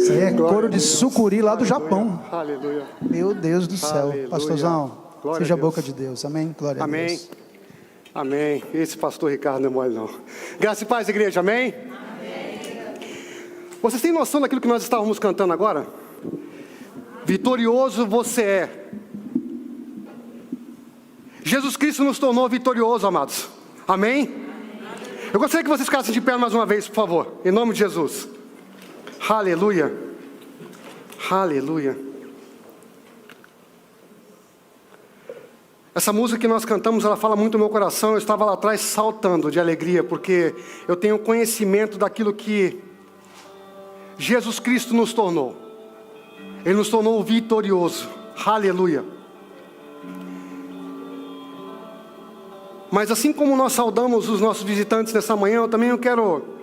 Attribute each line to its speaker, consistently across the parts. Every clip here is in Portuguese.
Speaker 1: Isso aí é couro de sucuri lá do Japão.
Speaker 2: Aleluia.
Speaker 1: Meu Deus do céu.
Speaker 2: Aleluia.
Speaker 1: Pastorzão,
Speaker 2: Glória
Speaker 1: seja
Speaker 2: a
Speaker 1: a
Speaker 2: Deus.
Speaker 1: boca de Deus. Amém? Glória
Speaker 2: Amém.
Speaker 1: a Deus.
Speaker 2: Amém. Esse pastor Ricardo não é mole, não. Graça e paz, igreja. Amém? Vocês têm noção daquilo que nós estávamos cantando agora? Vitorioso você é. Jesus Cristo nos tornou vitorioso, amados. Amém? Eu gostaria que vocês ficassem de pé mais uma vez, por favor. Em nome de Jesus. Aleluia. Aleluia. Essa música que nós cantamos, ela fala muito no meu coração. Eu estava lá atrás saltando de alegria, porque eu tenho conhecimento daquilo que Jesus Cristo nos tornou. Ele nos tornou vitorioso. Aleluia. Mas assim como nós saudamos os nossos visitantes nessa manhã, eu também quero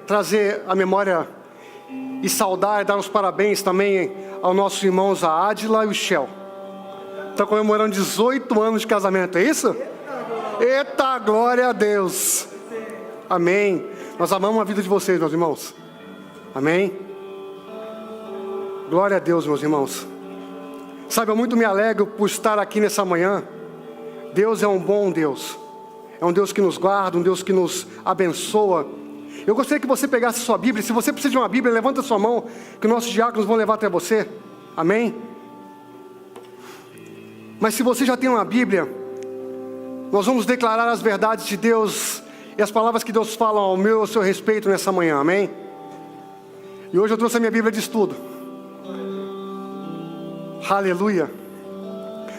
Speaker 2: trazer a memória e saudar e dar os parabéns também aos nossos irmãos, a Adila e o Shell. Estão comemorando 18 anos de casamento, é isso? Eita, glória a Deus. Amém. Nós amamos a vida de vocês, meus irmãos. Amém. Glória a Deus, meus irmãos. Sabe, eu muito me alegro por estar aqui nessa manhã. Deus é um bom Deus. É um Deus que nos guarda, um Deus que nos abençoa. Eu gostaria que você pegasse sua Bíblia. Se você precisa de uma Bíblia, levanta sua mão, que nossos diáconos vão levar até você. Amém? Mas se você já tem uma Bíblia, nós vamos declarar as verdades de Deus e as palavras que Deus fala ao meu e ao seu respeito nessa manhã. Amém? E hoje eu trouxe a minha Bíblia de estudo. Aleluia.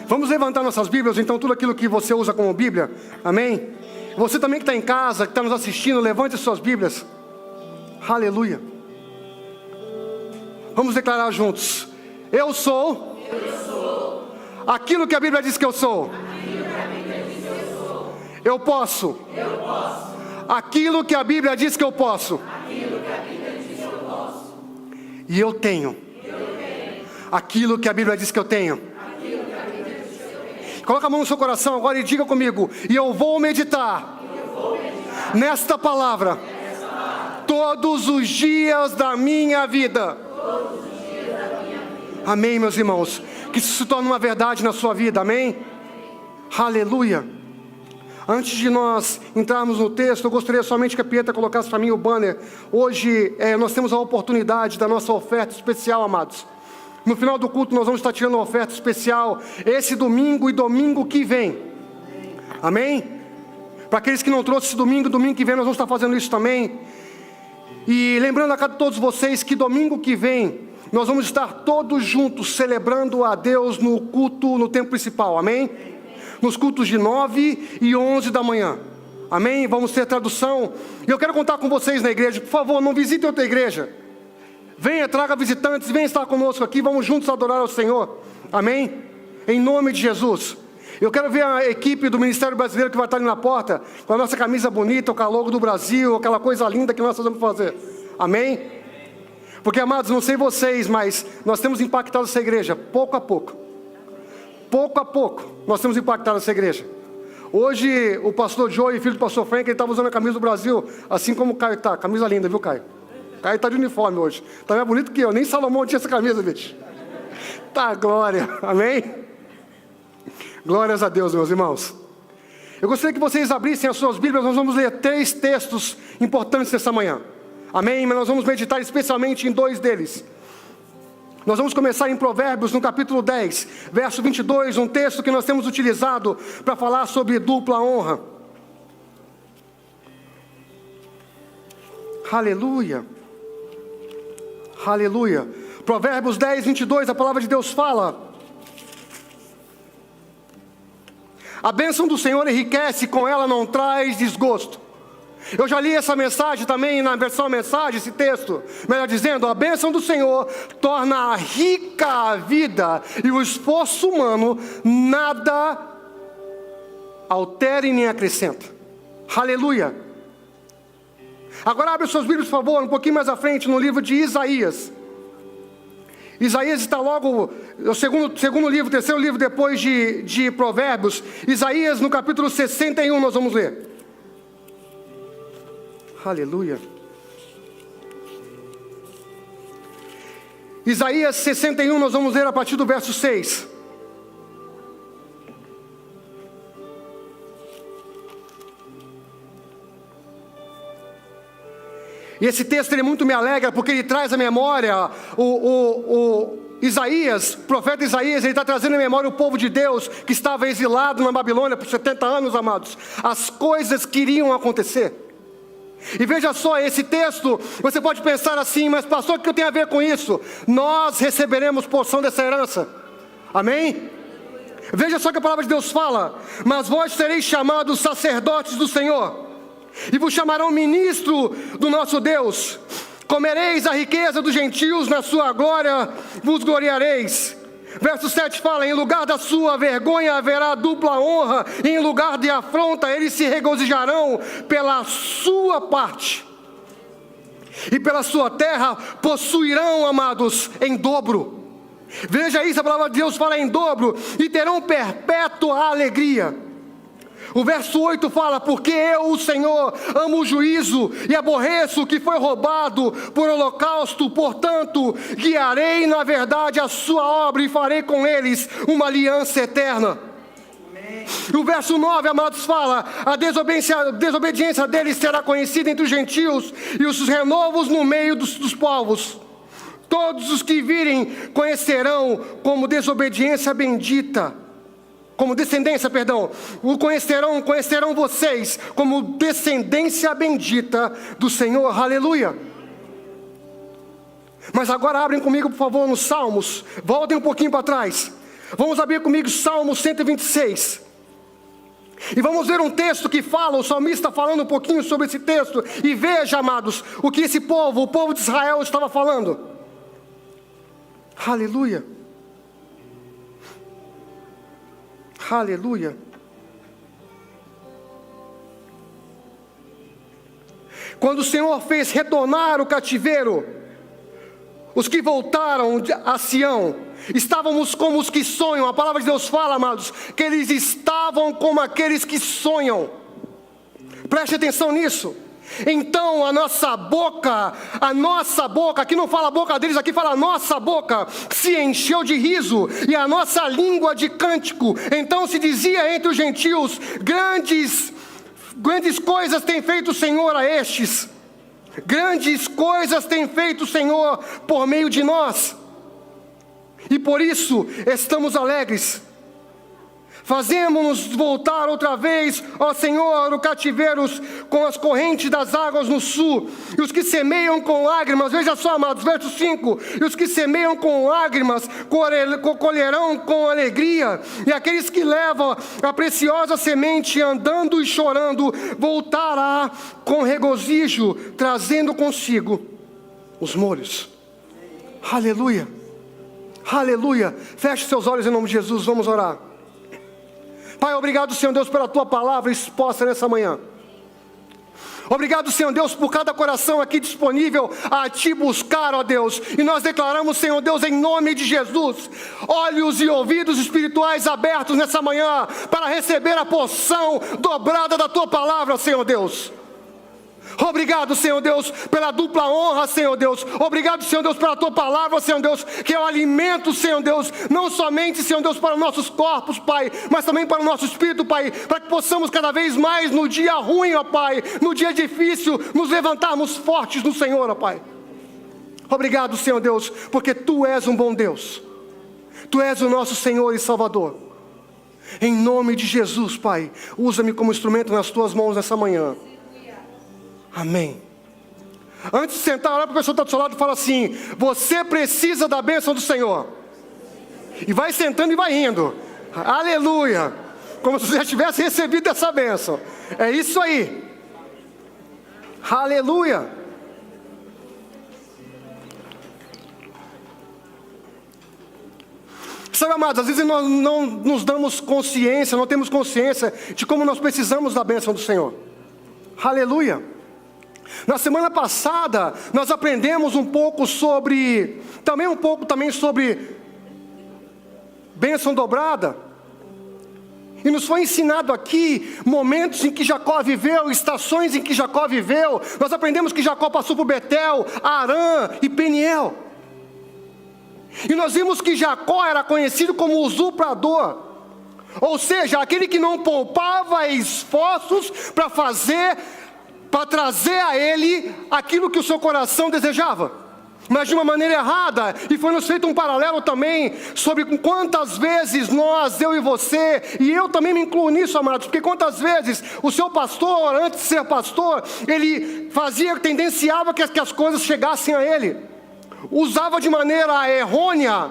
Speaker 2: Vamos levantar nossas Bíblias, então, tudo aquilo que você usa como Bíblia. Amém? Você também que está em casa, que está nos assistindo, levante as suas Bíblias. Aleluia. Vamos declarar juntos. Eu sou aquilo que a Bíblia diz que eu sou. Eu posso aquilo que a Bíblia diz que eu posso. E eu tenho aquilo que a Bíblia diz que eu tenho. Coloca a mão no seu coração agora e diga comigo. E eu vou meditar nesta palavra todos os dias da minha vida. Amém, meus irmãos. Que isso se torne uma verdade na sua vida. Amém? Aleluia. Antes de nós entrarmos no texto, eu gostaria somente que a Pietra colocasse para mim o banner. Hoje nós temos a oportunidade da nossa oferta especial, amados. No final do culto nós vamos estar tirando uma oferta especial esse domingo e domingo que vem. Amém? Para aqueles que não trouxeram esse domingo que vem nós vamos estar fazendo isso também. E lembrando a todos vocês que domingo que vem nós vamos estar todos juntos celebrando a Deus no culto, no templo principal. Amém? Nos cultos de 9 e 11 da manhã. Amém? Vamos ter tradução. E eu quero contar com vocês na igreja. Por favor, não visitem outra igreja. Venha, traga visitantes, venha estar conosco aqui, vamos juntos adorar ao Senhor. Amém? Em nome de Jesus. Eu quero ver a equipe do Ministério Brasileiro que vai estar ali na porta, com a nossa camisa bonita, com a logo do Brasil, aquela coisa linda que nós vamos fazer. Amém? Porque, amados, não sei vocês, mas nós temos impactado essa igreja, pouco a pouco. Pouco a pouco, nós temos impactado essa igreja. Hoje, o pastor Joe, filho do pastor Frank, ele estava usando a camisa do Brasil, assim como o Caio está. Camisa linda, viu, Caio? Caio está de uniforme hoje. Está mais bonito que eu. Nem Salomão tinha essa camisa, bicho. Tá, glória. Amém? Glórias a Deus, meus irmãos. Eu gostaria que vocês abrissem as suas Bíblias. Nós vamos ler 3 textos importantes nessa manhã. Amém? Mas nós vamos meditar especialmente em 2 deles. Nós vamos começar em Provérbios, no capítulo 10, verso 22. Um texto que nós temos utilizado para falar sobre dupla honra. Aleluia. Aleluia. Provérbios 10, 22, a palavra de Deus fala: a bênção do Senhor enriquece, com ela não traz desgosto. Eu já li essa mensagem também na versão mensagem, esse texto, melhor dizendo, a bênção do Senhor torna rica a vida, e o esforço humano nada altera e nem acrescenta. Aleluia. Agora abre suas Bíblias, por favor, um pouquinho mais à frente, no livro de Isaías. Isaías está logo, o segundo livro, terceiro livro depois de Provérbios. Isaías, no capítulo 61, nós vamos ler. Aleluia. Isaías 61, nós vamos ler a partir do verso 6. E esse texto ele muito me alegra, porque ele traz à memória Isaías, profeta Isaías, ele está trazendo à memória o povo de Deus que estava exilado na Babilônia por 70 anos, amados. As coisas que iriam acontecer. E veja só, esse texto, você pode pensar assim, mas pastor, o que tem a ver com isso? Nós receberemos porção dessa herança. Amém? Veja só o que a palavra de Deus fala: mas vós sereis chamados sacerdotes do Senhor, e vos chamarão ministro do nosso Deus. Comereis a riqueza dos gentios, na sua glória vos gloriareis. Verso 7 fala: em lugar da sua vergonha haverá dupla honra, e em lugar de afronta eles se regozijarão pela sua parte. E pela sua terra possuirão, amados, em dobro. Veja isso, a palavra de Deus fala em dobro, e terão perpétua alegria. O verso 8 fala: porque eu, o Senhor, amo o juízo e aborreço o que foi roubado por holocausto, portanto, guiarei na verdade a sua obra e farei com eles uma aliança eterna. Amém. O verso 9, amados, fala: a desobediência deles será conhecida entre os gentios e os renovos no meio dos povos. Todos os que virem conhecerão como desobediência bendita. Como descendência, perdão, conhecerão vocês como descendência bendita do Senhor, aleluia. Mas agora abrem comigo, por favor, nos Salmos, voltem um pouquinho para trás, vamos abrir comigo Salmo 126, e vamos ver um texto que fala, o salmista falando um pouquinho sobre esse texto, e veja, amados, o que esse povo, o povo de Israel estava falando, aleluia. Aleluia. Quando o Senhor fez retornar o cativeiro, os que voltaram a Sião, estávamos como os que sonham. A palavra de Deus fala, amados, que eles estavam como aqueles que sonham. Preste atenção nisso. Então a nossa boca, aqui não fala a boca deles, aqui fala a nossa boca, se encheu de riso, e a nossa língua de cântico. Então se dizia entre os gentios: grandes coisas tem feito o Senhor a estes, grandes coisas tem feito o Senhor por meio de nós, e por isso estamos alegres. Fazemos-nos voltar outra vez, ó Senhor, o cativeiros com as correntes das águas no sul. E os que semeiam com lágrimas, veja só, amados, verso 5. E os que semeiam com lágrimas colherão com alegria. E aqueles que levam a preciosa semente andando e chorando, voltará com regozijo, trazendo consigo os molhos. Aleluia, aleluia. Feche seus olhos em nome de Jesus, vamos orar. Pai, obrigado, Senhor Deus, pela Tua palavra exposta nessa manhã. Obrigado, Senhor Deus, por cada coração aqui disponível a Te buscar, ó Deus. E nós declaramos, Senhor Deus, em nome de Jesus, olhos e ouvidos espirituais abertos nessa manhã, para receber a porção dobrada da Tua palavra, Senhor Deus. Obrigado, Senhor Deus, pela dupla honra, Senhor Deus. Obrigado, Senhor Deus, pela Tua palavra, Senhor Deus, que é o alimento, Senhor Deus, não somente, Senhor Deus, para os nossos corpos, Pai, mas também para o nosso espírito, Pai, para que possamos cada vez mais no dia ruim, ó Pai, no dia difícil, nos levantarmos fortes no Senhor, ó Pai. Obrigado, Senhor Deus, porque Tu és um bom Deus. Tu és o nosso Senhor e Salvador. Em nome de Jesus, Pai, usa-me como instrumento nas Tuas mãos nessa manhã. Amém. Antes de sentar, olha para a pessoa que está do seu lado e fala assim: você precisa da bênção do Senhor. E vai sentando e vai rindo. Aleluia. Como se você já tivesse recebido essa bênção. É isso aí. Aleluia. Sabe, amados, às vezes nós não nos damos consciência, não temos consciência de como nós precisamos da bênção do Senhor. Aleluia. Na semana passada, nós aprendemos um pouco sobre bênção dobrada. E nos foi ensinado aqui momentos em que Jacó viveu, estações em que Jacó viveu. Nós aprendemos que Jacó passou por Betel, Arã e Peniel. E nós vimos que Jacó era conhecido como usurpador, ou seja, aquele que não poupava esforços para trazer a ele aquilo que o seu coração desejava, mas de uma maneira errada. E foi nos feito um paralelo também sobre quantas vezes nós, eu e você, e eu também me incluo nisso, amados, porque quantas vezes o seu pastor, antes de ser pastor, ele tendenciava que as coisas chegassem a ele, usava de maneira errônea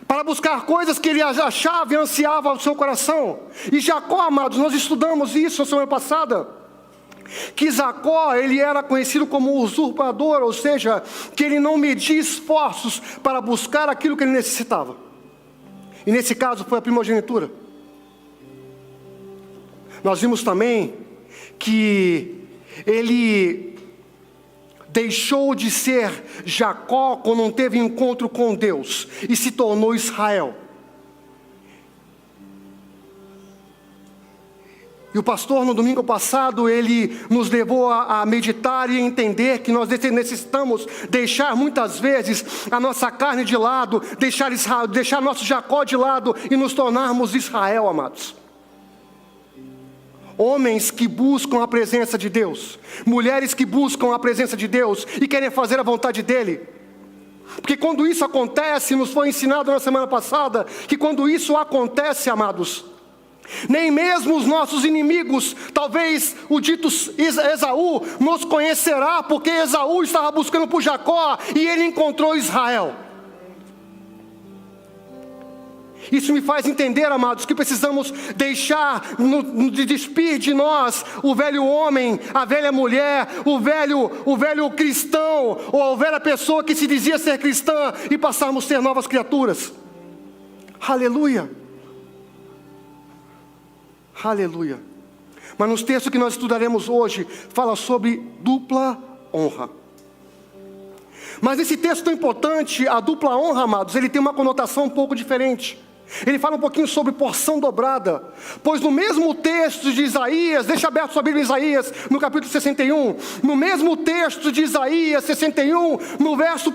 Speaker 2: para buscar coisas que ele achava e ansiava ao seu coração. E Jacó, amados, nós estudamos isso na semana passada, que Jacó, ele era conhecido como usurpador, ou seja, que ele não media esforços para buscar aquilo que ele necessitava. E nesse caso foi a primogenitura. Nós vimos também que ele deixou de ser Jacó quando não teve encontro com Deus e se tornou Israel. E o pastor, no domingo passado, ele nos levou a meditar e entender que nós necessitamos deixar muitas vezes a nossa carne de lado, deixar nosso Jacó de lado e nos tornarmos Israel, amados. Homens que buscam a presença de Deus, mulheres que buscam a presença de Deus e querem fazer a vontade dEle. Porque quando isso acontece, nos foi ensinado na semana passada, que quando isso acontece, amados, nem mesmo os nossos inimigos, talvez o dito Esaú, nos conhecerá, porque Esaú estava buscando por Jacó e ele encontrou Israel. Isso me faz entender, amados, que precisamos deixar, de despir de nós o velho homem, a velha mulher, o velho cristão, ou a velha pessoa que se dizia ser cristã, e passarmos a ser novas criaturas. Aleluia. Aleluia. Mas nos textos que nós estudaremos hoje, fala sobre dupla honra. Mas esse texto tão importante, a dupla honra, amados, ele tem uma conotação um pouco diferente. Ele fala um pouquinho sobre porção dobrada, pois no mesmo texto de Isaías, deixa aberto sua Bíblia em Isaías, no capítulo 61, no mesmo texto de Isaías 61, no verso 1,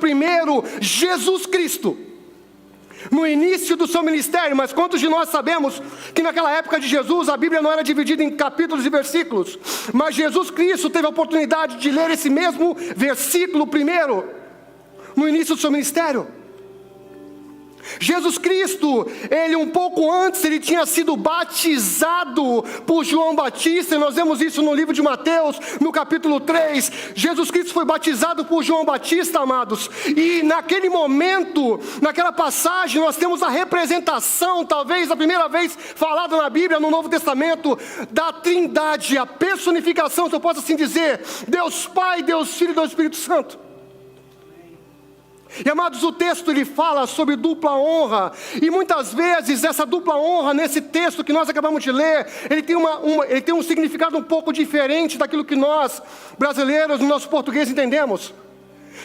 Speaker 2: Jesus Cristo, no início do seu ministério, mas quantos de nós sabemos que naquela época de Jesus, a Bíblia não era dividida em capítulos e versículos, mas Jesus Cristo teve a oportunidade de ler esse mesmo versículo primeiro, no início do seu ministério. Jesus Cristo, ele um pouco antes, ele tinha sido batizado por João Batista, e nós vemos isso no livro de Mateus, no capítulo 3, Jesus Cristo foi batizado por João Batista, amados, e naquele momento, naquela passagem, nós temos a representação, talvez a primeira vez falada na Bíblia, no Novo Testamento, da Trindade, a personificação, se eu posso assim dizer, Deus Pai, Deus Filho e Deus Espírito Santo. E amados, o texto ele fala sobre dupla honra, e muitas vezes essa dupla honra nesse texto que nós acabamos de ler, ele tem um significado um pouco diferente daquilo que nós brasileiros, no nosso português entendemos.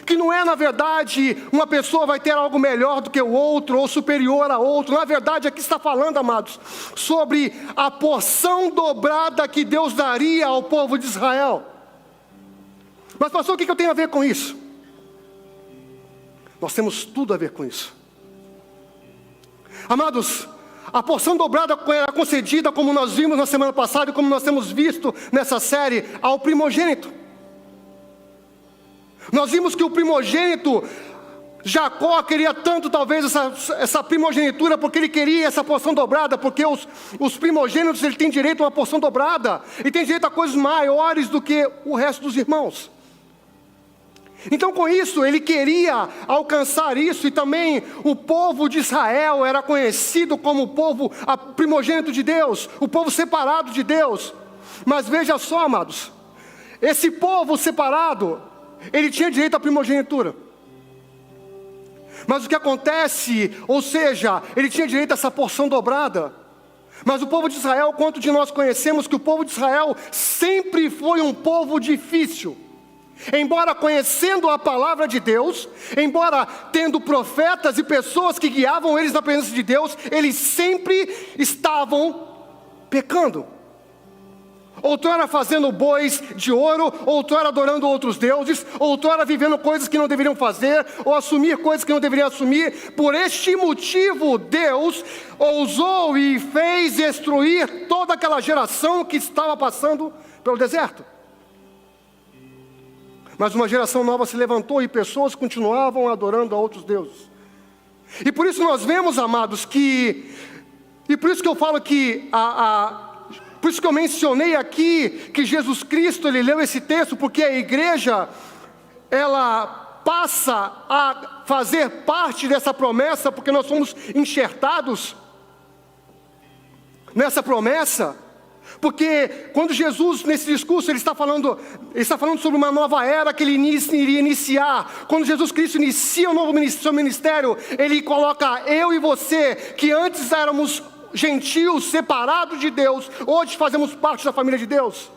Speaker 2: Que não é na verdade uma pessoa vai ter algo melhor do que o outro ou superior a outro, na verdade aqui está falando, amados, sobre a porção dobrada que Deus daria ao povo de Israel. Mas pastor, o que eu tenho a ver com isso? Nós temos tudo a ver com isso. Amados, a porção dobrada era concedida, como nós vimos na semana passada e como nós temos visto nessa série, ao primogênito. Nós vimos que o primogênito, Jacó queria tanto talvez essa primogenitura, porque ele queria essa porção dobrada, porque os primogênitos ele tem direito a uma porção dobrada, e tem direito a coisas maiores do que o resto dos irmãos. Então com isso ele queria alcançar isso, e também o povo de Israel era conhecido como o povo primogênito de Deus, o povo separado de Deus. Mas veja só, amados, esse povo separado, ele tinha direito à primogenitura. Mas o que acontece, ou seja, ele tinha direito a essa porção dobrada. Mas o povo de Israel, quanto de nós conhecemos que o povo de Israel sempre foi um povo difícil. Embora conhecendo a palavra de Deus, embora tendo profetas e pessoas que guiavam eles na presença de Deus, eles sempre estavam pecando. outrora fazendo bois de ouro, outrora adorando outros deuses, outrora vivendo coisas que não deveriam fazer, ou assumir coisas que não deveriam assumir. Por este motivo, Deus ousou e fez destruir toda aquela geração que estava passando pelo deserto. Mas uma geração nova se levantou e pessoas continuavam adorando a outros deuses. E por isso nós vemos, amados, e por isso que eu falo que por isso que eu mencionei aqui que Jesus Cristo, ele leu esse texto, porque a igreja, ela passa a fazer parte dessa promessa, porque nós somos enxertados nessa promessa. Porque quando Jesus, nesse discurso, ele está falando sobre uma nova era que ele iria iniciar. Quando Jesus Cristo inicia o novo seu ministério, ele coloca eu e você, que antes éramos gentios, separados de Deus, hoje fazemos parte da família de Deus.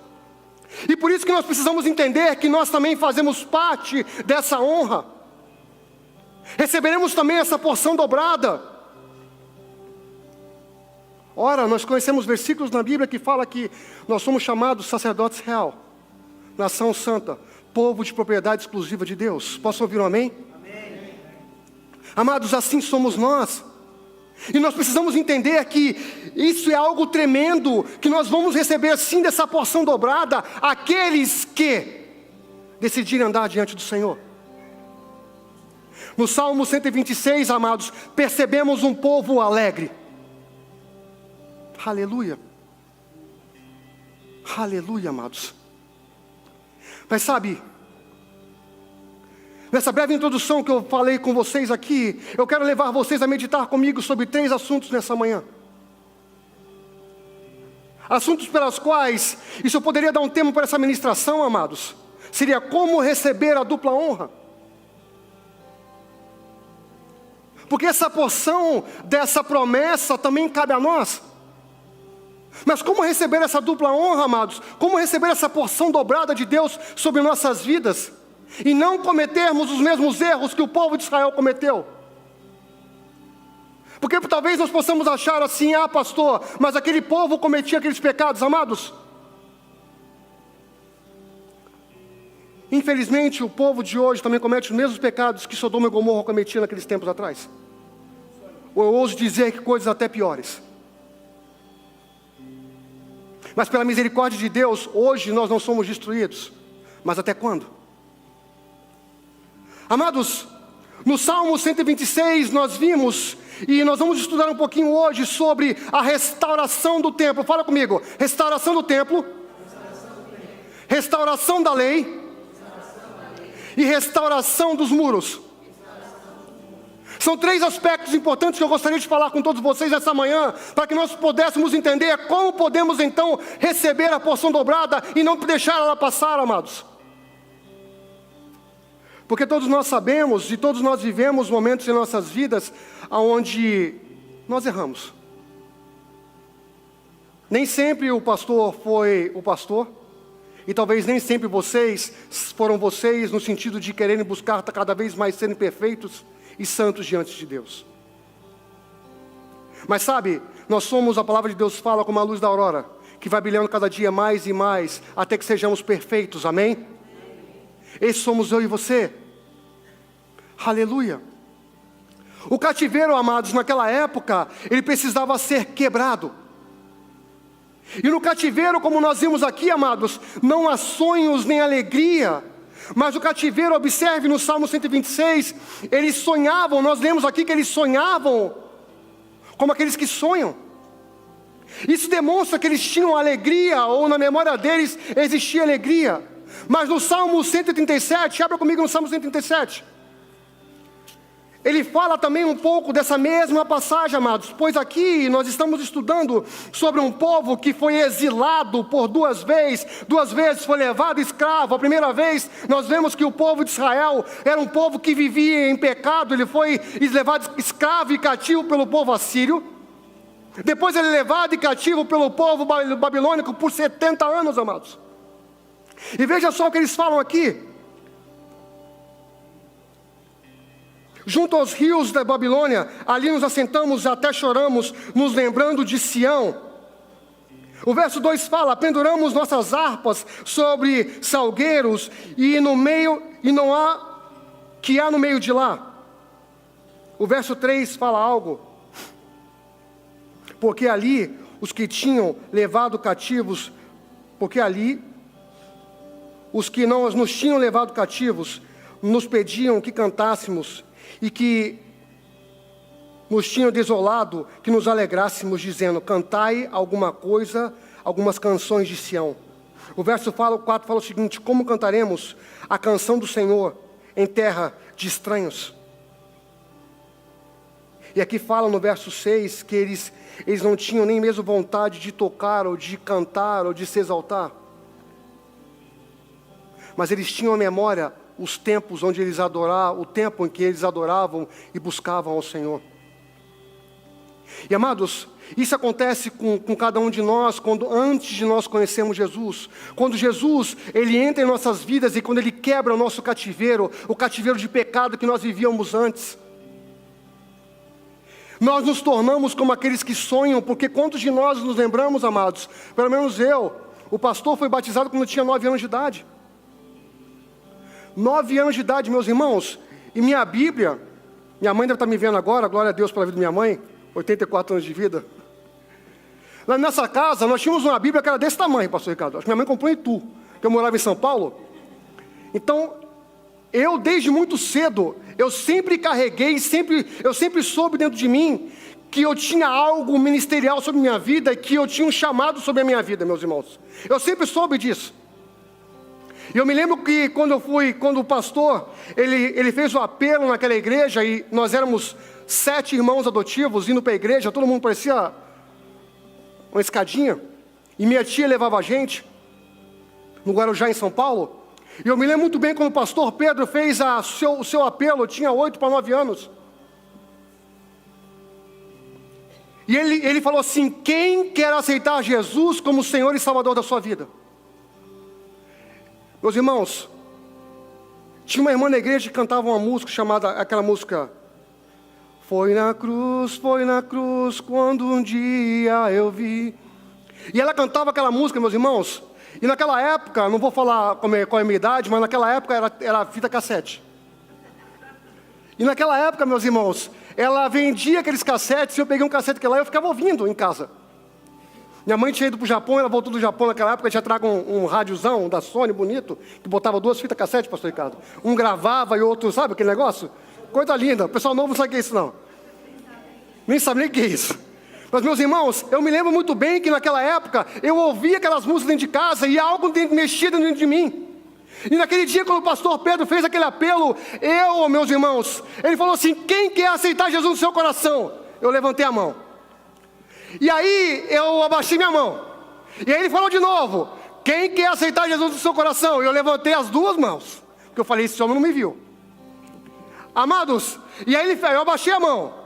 Speaker 2: E por isso que nós precisamos entender que nós também fazemos parte dessa honra. Receberemos também essa porção dobrada. Ora, nós conhecemos versículos na Bíblia que fala que nós somos chamados sacerdotes real, nação santa, povo de propriedade exclusiva de Deus. Posso ouvir um amém? Amém. Amados, assim somos nós. E nós precisamos entender que isso é algo tremendo, que nós vamos receber sim dessa porção dobrada, aqueles que decidirem andar diante do Senhor. No Salmo 126, amados, percebemos um povo alegre. Aleluia. Aleluia, amados. Mas sabe, nessa breve introdução que eu falei com vocês aqui, eu quero levar vocês a meditar comigo sobre 3 assuntos nessa manhã. Assuntos pelos quais, e se eu poderia dar um tema para essa ministração, amados, seria como receber a dupla honra. Porque essa porção dessa promessa também cabe a nós. Mas como receber essa dupla honra, amados? Como receber essa porção dobrada de Deus sobre nossas vidas? E não cometermos os mesmos erros que o povo de Israel cometeu. Porque talvez nós possamos achar assim, pastor, mas aquele povo cometia aqueles pecados, amados. Infelizmente, o povo de hoje também comete os mesmos pecados que Sodoma e Gomorra cometiam naqueles tempos atrás. Ou eu ouso dizer que coisas até piores. Mas pela misericórdia de Deus, hoje nós não somos destruídos. Mas até quando? Amados, no Salmo 126 nós vimos, e nós vamos estudar um pouquinho hoje sobre a restauração do templo. Fala comigo, restauração do templo, restauração da lei e restauração dos muros. São 3 aspectos importantes que eu gostaria de falar com todos vocês nessa manhã, para que nós pudéssemos entender como podemos então receber a porção dobrada e não deixar ela passar, amados. Porque todos nós sabemos e todos nós vivemos momentos em nossas vidas onde nós erramos. Nem sempre o pastor foi o pastor, e talvez nem sempre vocês foram vocês no sentido de quererem buscar cada vez mais serem perfeitos e santos diante de Deus. Mas sabe, nós somos, a palavra de Deus fala, como a luz da aurora, que vai brilhando cada dia mais e mais, até que sejamos perfeitos, amém? Esse somos eu e você. Aleluia. O cativeiro, amados, naquela época, ele precisava ser quebrado. E no cativeiro, como nós vimos aqui, amados, não há sonhos nem alegria. Mas o cativeiro, observe no Salmo 126, eles sonhavam, nós lemos aqui que eles sonhavam como aqueles que sonham. Isso demonstra que eles tinham alegria, ou na memória deles existia alegria. Mas no Salmo 137, abra comigo no Salmo 137. Ele fala também um pouco dessa mesma passagem, amados, pois aqui nós estamos estudando sobre um povo que foi exilado por 2 vezes foi levado escravo. A primeira vez nós vemos que o povo de Israel era um povo que vivia em pecado, ele foi levado escravo e cativo pelo povo assírio. Depois ele é levado e cativo pelo povo babilônico por 70 anos, amados. E veja só o que eles falam aqui. Junto aos rios da Babilônia, ali nos assentamos, até choramos, nos lembrando de Sião. O verso 2 fala: penduramos nossas harpas sobre salgueiros e no meio, e não há que há no meio de lá. O verso 3 fala algo. Porque ali os que tinham levado cativos, porque ali os que não nos tinham levado cativos, nos pediam que cantássemos e que nos tinham desolado, que nos alegrássemos, dizendo: cantai alguma coisa, algumas canções de Sião. O verso 4 fala o seguinte: como cantaremos a canção do Senhor em terra de estranhos? E aqui fala no verso 6 que eles não tinham nem mesmo vontade de tocar, ou de cantar, ou de se exaltar. Mas eles tinham a memória os tempos onde eles adoravam, o tempo em que eles adoravam e buscavam ao Senhor. E amados, isso acontece com cada um de nós, antes de nós conhecermos Jesus. Quando Jesus, Ele entra em nossas vidas e quando Ele quebra o nosso cativeiro, o cativeiro de pecado que nós vivíamos antes. Nós nos tornamos como aqueles que sonham, porque quantos de nós nos lembramos, amados? Pelo menos eu, o pastor foi batizado quando eu tinha 9 anos de idade. 9 anos de idade, meus irmãos, e minha Bíblia, minha mãe deve estar me vendo agora, glória a Deus pela vida da minha mãe, 84 anos de vida. Lá nessa casa, nós tínhamos uma Bíblia que era desse tamanho, pastor Ricardo. Acho que minha mãe comprou em Itu, porque eu morava em São Paulo. Então, eu desde muito cedo, eu sempre carreguei, eu sempre soube dentro de mim que eu tinha algo ministerial sobre a minha vida e que eu tinha um chamado sobre a minha vida, meus irmãos. Eu sempre soube disso. E eu me lembro que quando o pastor, ele fez o apelo naquela igreja, e nós éramos 7 irmãos adotivos indo para a igreja, todo mundo parecia uma escadinha, e minha tia levava a gente, no Guarujá, em São Paulo. E eu me lembro muito bem quando o pastor Pedro fez o seu apelo, eu tinha 8 para 9 anos. E ele falou assim: quem quer aceitar Jesus como Senhor e Salvador da sua vida? Meus irmãos, tinha uma irmã na igreja que cantava uma música chamada, aquela música: foi na cruz, quando um dia eu vi. E ela cantava aquela música, meus irmãos, e naquela época, não vou falar qual é a minha idade, mas naquela época era fita cassete. E naquela época, meus irmãos, ela vendia aqueles cassetes, e eu peguei um cassete que lá e eu ficava ouvindo em casa. Minha mãe tinha ido para o Japão, ela voltou do Japão naquela época, tinha trago um rádiozão da Sony bonito, que botava 2 fitas cassete, pastor Ricardo. Um gravava e outro, sabe aquele negócio? Coisa linda, o pessoal novo não sabe o que é isso não. Nem sabe nem o que é isso. Mas meus irmãos, eu me lembro muito bem que naquela época, eu ouvia aquelas músicas dentro de casa e algo mexia dentro de mim. E naquele dia, quando o pastor Pedro fez aquele apelo, meus irmãos, ele falou assim: quem quer aceitar Jesus no seu coração? Eu levantei a mão. E aí, eu abaixei minha mão. E aí ele falou de novo: quem quer aceitar Jesus no seu coração? E eu levantei as 2 mãos. Porque eu falei: esse homem não me viu. Amados, e aí eu abaixei a mão.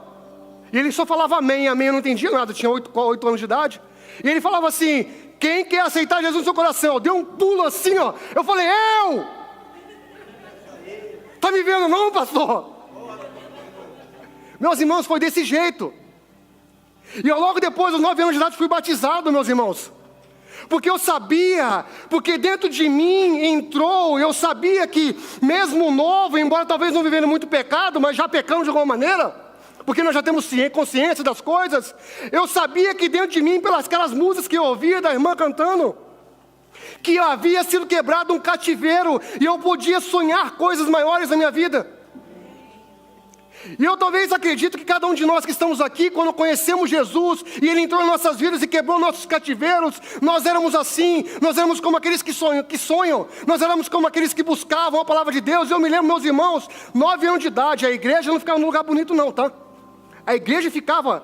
Speaker 2: E ele só falava amém, amém, eu não entendia nada, eu tinha 8 anos de idade. E ele falava assim: quem quer aceitar Jesus no seu coração? Eu dei um pulo assim, ó. Eu falei: eu! Tá me vendo não, pastor? Meus irmãos, foi desse jeito. E eu logo depois dos 9 anos de idade fui batizado, meus irmãos. Porque eu sabia, porque dentro de mim entrou, eu sabia que mesmo novo, embora talvez não vivendo muito pecado, mas já pecando de alguma maneira, porque nós já temos consciência das coisas, eu sabia que dentro de mim, pelas aquelas músicas que eu ouvia da irmã cantando, que havia sido quebrado um cativeiro, e eu podia sonhar coisas maiores na minha vida. E eu talvez acredito que cada um de nós que estamos aqui, quando conhecemos Jesus, e Ele entrou em nossas vidas e quebrou nossos cativeiros, nós éramos assim, nós éramos como aqueles que sonham, nós éramos como aqueles que buscavam a palavra de Deus. Eu me lembro, meus irmãos, 9 anos de idade, a igreja não ficava num lugar bonito não, tá? A igreja ficava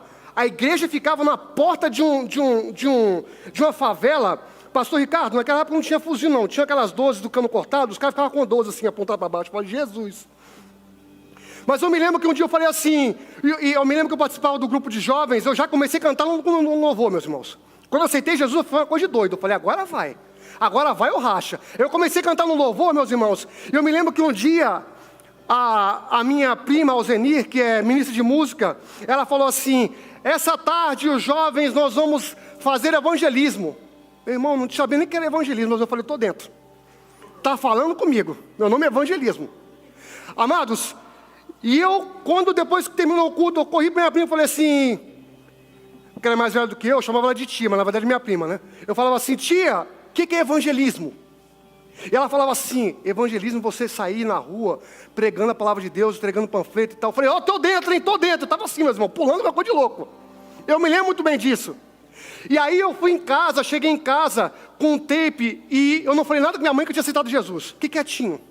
Speaker 2: na porta de uma favela. Pastor Ricardo, naquela época não tinha fuzil não, tinha aquelas 12 do cano cortado, os caras ficavam com 12 assim, apontados para baixo. Eu falei: Jesus. Mas eu me lembro que um dia eu falei assim, e eu me lembro que eu participava do grupo de jovens, eu já comecei a cantar no louvor, meus irmãos. Quando eu aceitei Jesus, foi uma coisa de doido. Eu falei: agora vai ou racha. Eu comecei a cantar no louvor, meus irmãos, e eu me lembro que um dia, a minha prima, Alzenir, que é ministra de música, ela falou assim: essa tarde, os jovens, nós vamos fazer evangelismo. Meu irmão, não sabia nem que era evangelismo, mas eu falei, estou dentro. Está falando comigo, meu nome é evangelismo. Amados, e eu, quando depois que terminou o culto, eu corri para minha prima e falei assim, que era mais velha do que eu chamava ela de tia, mas na verdade minha prima, né? Eu falava assim, tia, o que é evangelismo? E ela falava assim, evangelismo é você sair na rua, pregando a palavra de Deus, entregando panfleto e tal. Eu falei, estou dentro, hein, estou dentro. Eu estava assim, meus irmãos, pulando uma coisa de louco. Eu me lembro muito bem disso. E aí eu fui em casa, cheguei em casa com um tape e eu não falei nada com minha mãe que eu tinha aceitado Jesus. Fiquei quietinho.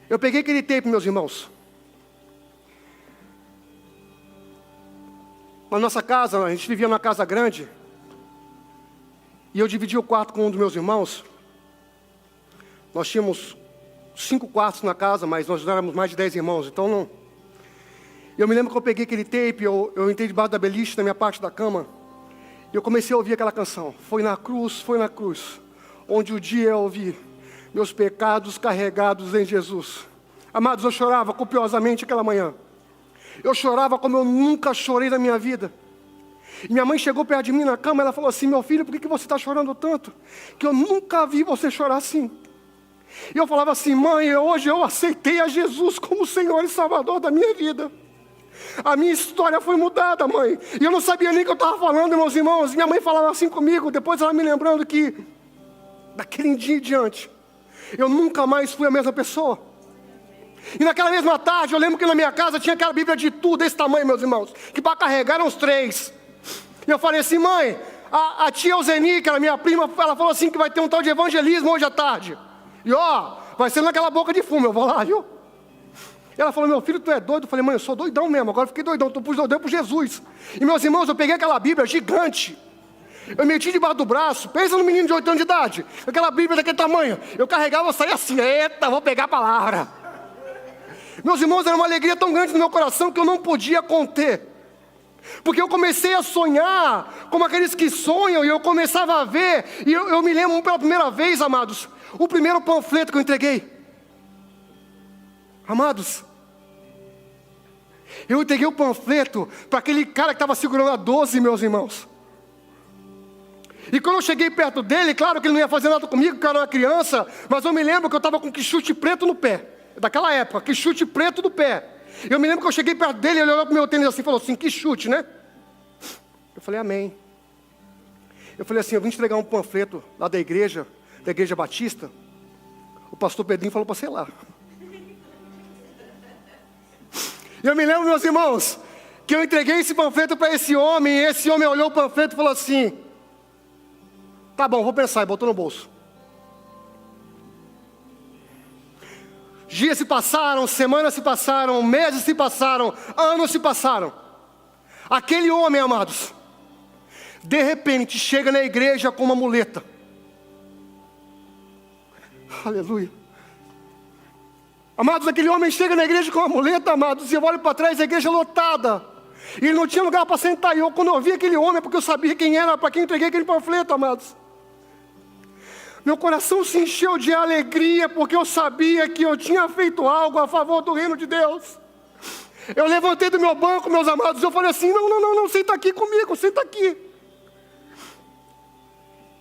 Speaker 2: Eu peguei aquele tape, meus irmãos. Na nossa casa, a gente vivia numa casa grande. E eu dividi o quarto com um dos meus irmãos. Nós tínhamos 5 quartos na casa, mas nós éramos mais de 10 irmãos, então não. Eu me lembro que eu peguei aquele tape, eu entrei debaixo da beliche na minha parte da cama. E eu comecei a ouvir aquela canção. Foi na cruz, onde o dia eu ouvi meus pecados carregados em Jesus. Amados, eu chorava copiosamente aquela manhã. Eu chorava como eu nunca chorei na minha vida. E minha mãe chegou perto de mim na cama, ela falou assim, meu filho, por que você está chorando tanto? Que eu nunca vi você chorar assim. E eu falava assim, mãe, hoje eu aceitei a Jesus como Senhor e Salvador da minha vida. A minha história foi mudada, mãe. E eu não sabia nem o que eu estava falando, meus irmãos. Minha mãe falava assim comigo, depois ela me lembrando que, daquele dia em diante, eu nunca mais fui a mesma pessoa. E naquela mesma tarde, eu lembro que na minha casa tinha aquela Bíblia de tudo, desse tamanho, meus irmãos, que para carregar eram uns 3. E eu falei assim, mãe, a tia Euseni, que era minha prima, ela falou assim que vai ter um tal de evangelismo hoje à tarde. E vai ser naquela boca de fumo, eu vou lá, viu? Ela falou, meu filho, tu é doido? Eu falei, mãe, eu sou doidão mesmo, agora eu fiquei doidão, tu pus doidão por Jesus. E meus irmãos, eu peguei aquela Bíblia gigante, eu meti debaixo do braço, pensa no menino de 8 anos de idade, aquela Bíblia daquele tamanho, eu carregava, eu saía assim, eita, vou pegar a palavra. Meus irmãos, era uma alegria tão grande no meu coração que eu não podia conter. Porque eu comecei a sonhar como aqueles que sonham, e eu começava a ver, e eu me lembro pela primeira vez, amados, o primeiro panfleto que eu entreguei. Amados, eu entreguei o panfleto para aquele cara que estava segurando a 12, meus irmãos. E quando eu cheguei perto dele, claro que ele não ia fazer nada comigo, porque eu era uma criança, mas eu me lembro que eu estava com quichute preto no pé, daquela época, quichute preto no pé. Eu me lembro que eu cheguei perto dele, ele olhou para o meu tênis assim e falou assim, quichute, né? Eu falei, amém. Eu falei assim, eu vim te entregar um panfleto lá da igreja Batista. O pastor Pedrinho falou para sei lá. Eu me lembro, meus irmãos, que eu entreguei esse panfleto para esse homem, e esse homem olhou o panfleto e falou assim, tá bom, vou pensar, e botou no bolso. Dias se passaram, semanas se passaram, meses se passaram, anos se passaram. Aquele homem, amados, de repente chega na igreja com uma muleta. Aleluia. Amados, aquele homem chega na igreja com uma muleta, amados, e eu olho para trás, a igreja lotada. E ele não tinha lugar para sentar. E quando eu vi aquele homem, é porque eu sabia quem era, para quem entreguei aquele panfleto, amados. Meu coração se encheu de alegria, porque eu sabia que eu tinha feito algo a favor do reino de Deus. Eu levantei do meu banco, meus amados, eu falei assim, não, senta aqui comigo, senta aqui.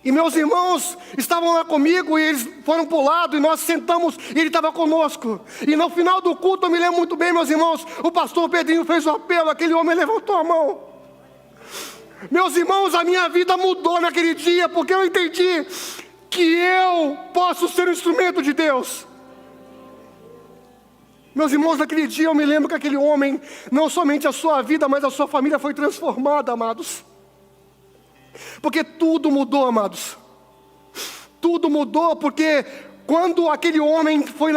Speaker 2: E meus irmãos estavam lá comigo, e eles foram para o lado, e nós sentamos, e ele estava conosco. E no final do culto, eu me lembro muito bem, meus irmãos, o pastor Pedrinho fez o apelo, aquele homem levantou a mão. Meus irmãos, a minha vida mudou naquele dia, porque eu entendi que eu posso ser um instrumento de Deus. Meus irmãos, naquele dia eu me lembro que aquele homem, não somente a sua vida, mas a sua família foi transformada, amados. Porque tudo mudou, amados. Tudo mudou, porque quando aquele homem foi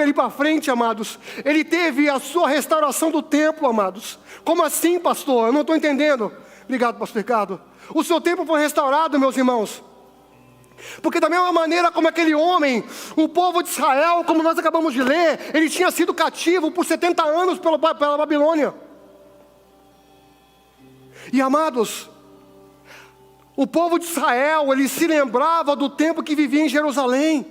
Speaker 2: ali para frente, amados, ele teve a sua restauração do templo, amados. Como assim, pastor? Eu não estou entendendo. Obrigado, pastor Ricardo. O seu templo foi restaurado, meus irmãos. Porque da mesma maneira como aquele homem, o povo de Israel, como nós acabamos de ler, ele tinha sido cativo por 70 anos pela Babilônia. E amados, o povo de Israel, ele se lembrava do tempo que vivia em Jerusalém.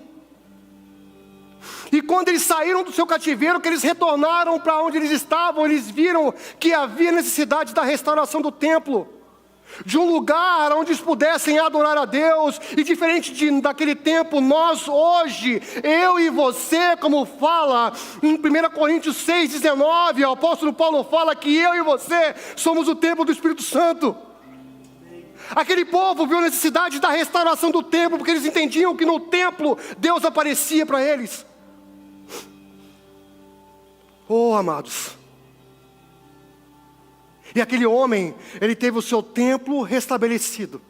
Speaker 2: E quando eles saíram do seu cativeiro, que eles retornaram para onde eles estavam, eles viram que havia necessidade da restauração do templo. de um lugar onde eles pudessem adorar a Deus. E diferente daquele tempo, nós hoje, eu e você, como fala em 1 Coríntios 6,19, o apóstolo Paulo fala que eu e você somos o templo do Espírito Santo. Aquele povo viu a necessidade da restauração do templo, porque eles entendiam que no templo Deus aparecia para eles. Oh, amados, e aquele homem, ele teve o seu templo restabelecido.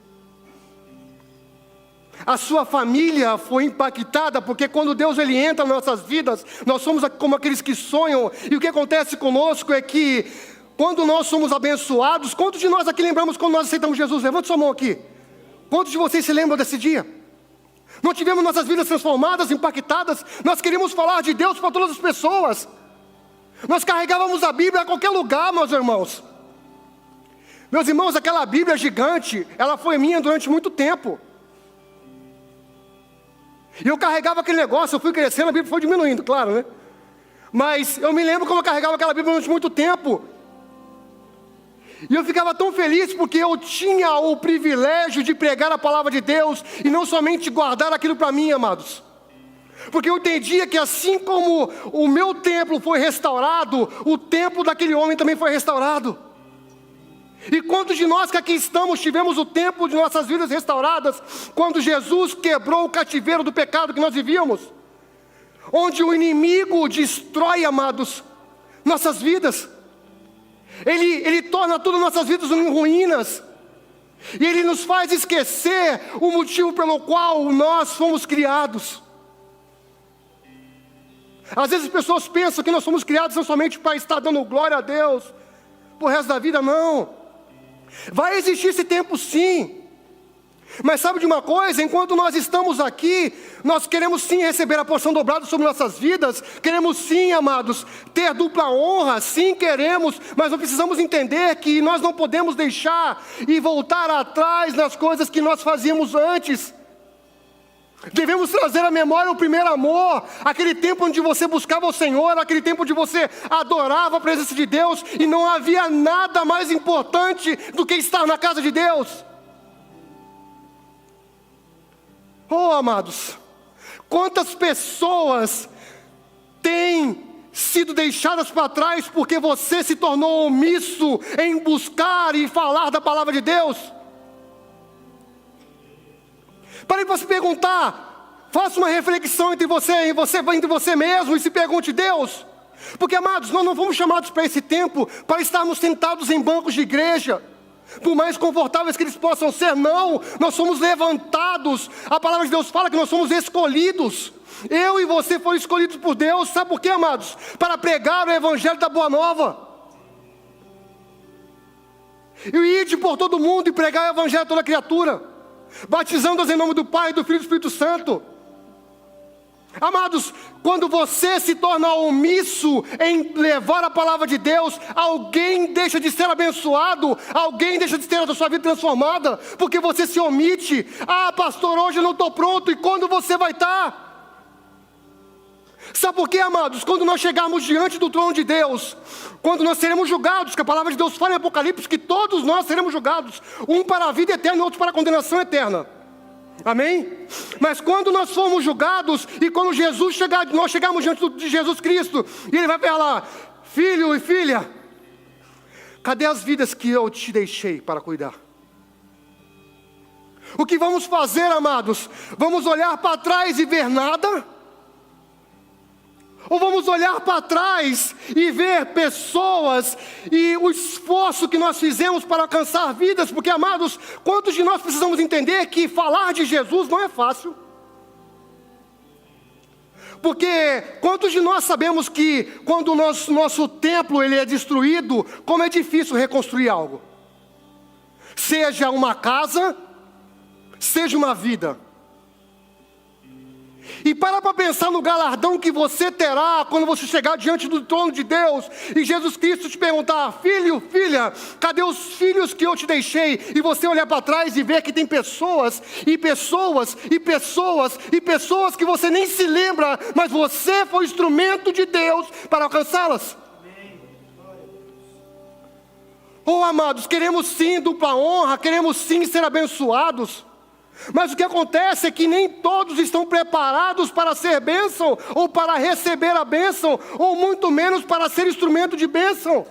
Speaker 2: A sua família foi impactada, porque quando Deus ele entra nas nossas vidas, nós somos como aqueles que sonham. E o que acontece conosco é que, quando nós somos abençoados, quantos de nós aqui lembramos quando nós aceitamos Jesus? Levante sua mão aqui. Quantos de vocês se lembram desse dia? Não tivemos nossas vidas transformadas, impactadas? Nós queríamos falar de Deus para todas as pessoas. Nós carregávamos a Bíblia a qualquer lugar, meus irmãos. Meus irmãos, aquela Bíblia gigante, ela foi minha durante muito tempo. E eu carregava aquele negócio, eu fui crescendo, a Bíblia foi diminuindo, claro, né? Mas eu me lembro como eu carregava aquela Bíblia durante muito tempo. E eu ficava tão feliz porque eu tinha o privilégio de pregar a palavra de Deus e não somente guardar aquilo para mim, amados. Porque eu entendia que assim como o meu templo foi restaurado, o templo daquele homem também foi restaurado. E quantos de nós que aqui estamos tivemos o templo de nossas vidas restauradas quando Jesus quebrou o cativeiro do pecado que nós vivíamos? Onde o inimigo destrói, amados, nossas vidas. Ele torna todas as nossas vidas em ruínas. E ele nos faz esquecer o motivo pelo qual nós fomos criados. Às vezes as pessoas pensam que nós fomos criados não somente para estar dando glória a Deus pro resto da vida, não. Vai existir esse tempo sim. Mas sabe de uma coisa? Enquanto nós estamos aqui, nós queremos sim receber a porção dobrada sobre nossas vidas. Queremos sim, amados, ter dupla honra. Sim, queremos. Mas nós precisamos entender que nós não podemos deixar e voltar atrás nas coisas que nós fazíamos antes. Devemos trazer à memória o primeiro amor, aquele tempo onde você buscava o Senhor, aquele tempo onde você adorava a presença de Deus e não havia nada mais importante do que estar na casa de Deus. Oh, amados, quantas pessoas têm sido deixadas para trás porque você se tornou omisso em buscar e falar da palavra de Deus? Pare para se perguntar, faça uma reflexão entre você mesmo e se pergunte: Deus, porque, amados, nós não fomos chamados para esse tempo para estarmos sentados em bancos de igreja, por mais confortáveis que eles possam ser. Não, nós somos levantados. A palavra de Deus fala que nós somos escolhidos. Eu e você foram escolhidos por Deus. Sabe por quê, amados? Para pregar o evangelho da boa nova. E ide por todo mundo e pregar o evangelho a toda criatura, batizando-as em nome do Pai, do Filho e do Espírito Santo. Amados, quando você se torna omisso em levar a palavra de Deus, alguém deixa de ser abençoado, alguém deixa de ter a sua vida transformada, porque você se omite. Ah, pastor, hoje eu não estou pronto. E quando você vai estar? Sabe por quê, amados? Quando nós chegarmos diante do trono de Deus, quando nós seremos julgados, que a palavra de Deus fala em Apocalipse que todos nós seremos julgados, um para a vida eterna e outro para a condenação eterna. Amém? Mas quando nós formos julgados e quando Jesus chegar, nós chegarmos diante de Jesus Cristo, e Ele vai falar: filho e filha, cadê as vidas que eu te deixei para cuidar? O que vamos fazer, amados? Vamos olhar para trás e ver nada? Ou vamos olhar para trás e ver pessoas e o esforço que nós fizemos para alcançar vidas? Porque, amados, quantos de nós precisamos entender que falar de Jesus não é fácil? Porque quantos de nós sabemos que quando o nosso templo ele é destruído, como é difícil reconstruir algo? Seja uma casa, seja uma vida. E para pensar no galardão que você terá quando você chegar diante do trono de Deus e Jesus Cristo te perguntar: filho, filha, cadê os filhos que eu te deixei? E você olhar para trás e ver que tem pessoas e pessoas e pessoas e pessoas que você nem se lembra, mas você foi instrumento de Deus para alcançá-las. Oh, amados, queremos sim dupla honra, queremos sim ser abençoados. Mas o que acontece é que nem todos estão preparados para ser bênção, ou para receber a bênção, ou muito menos para ser instrumento de bênção.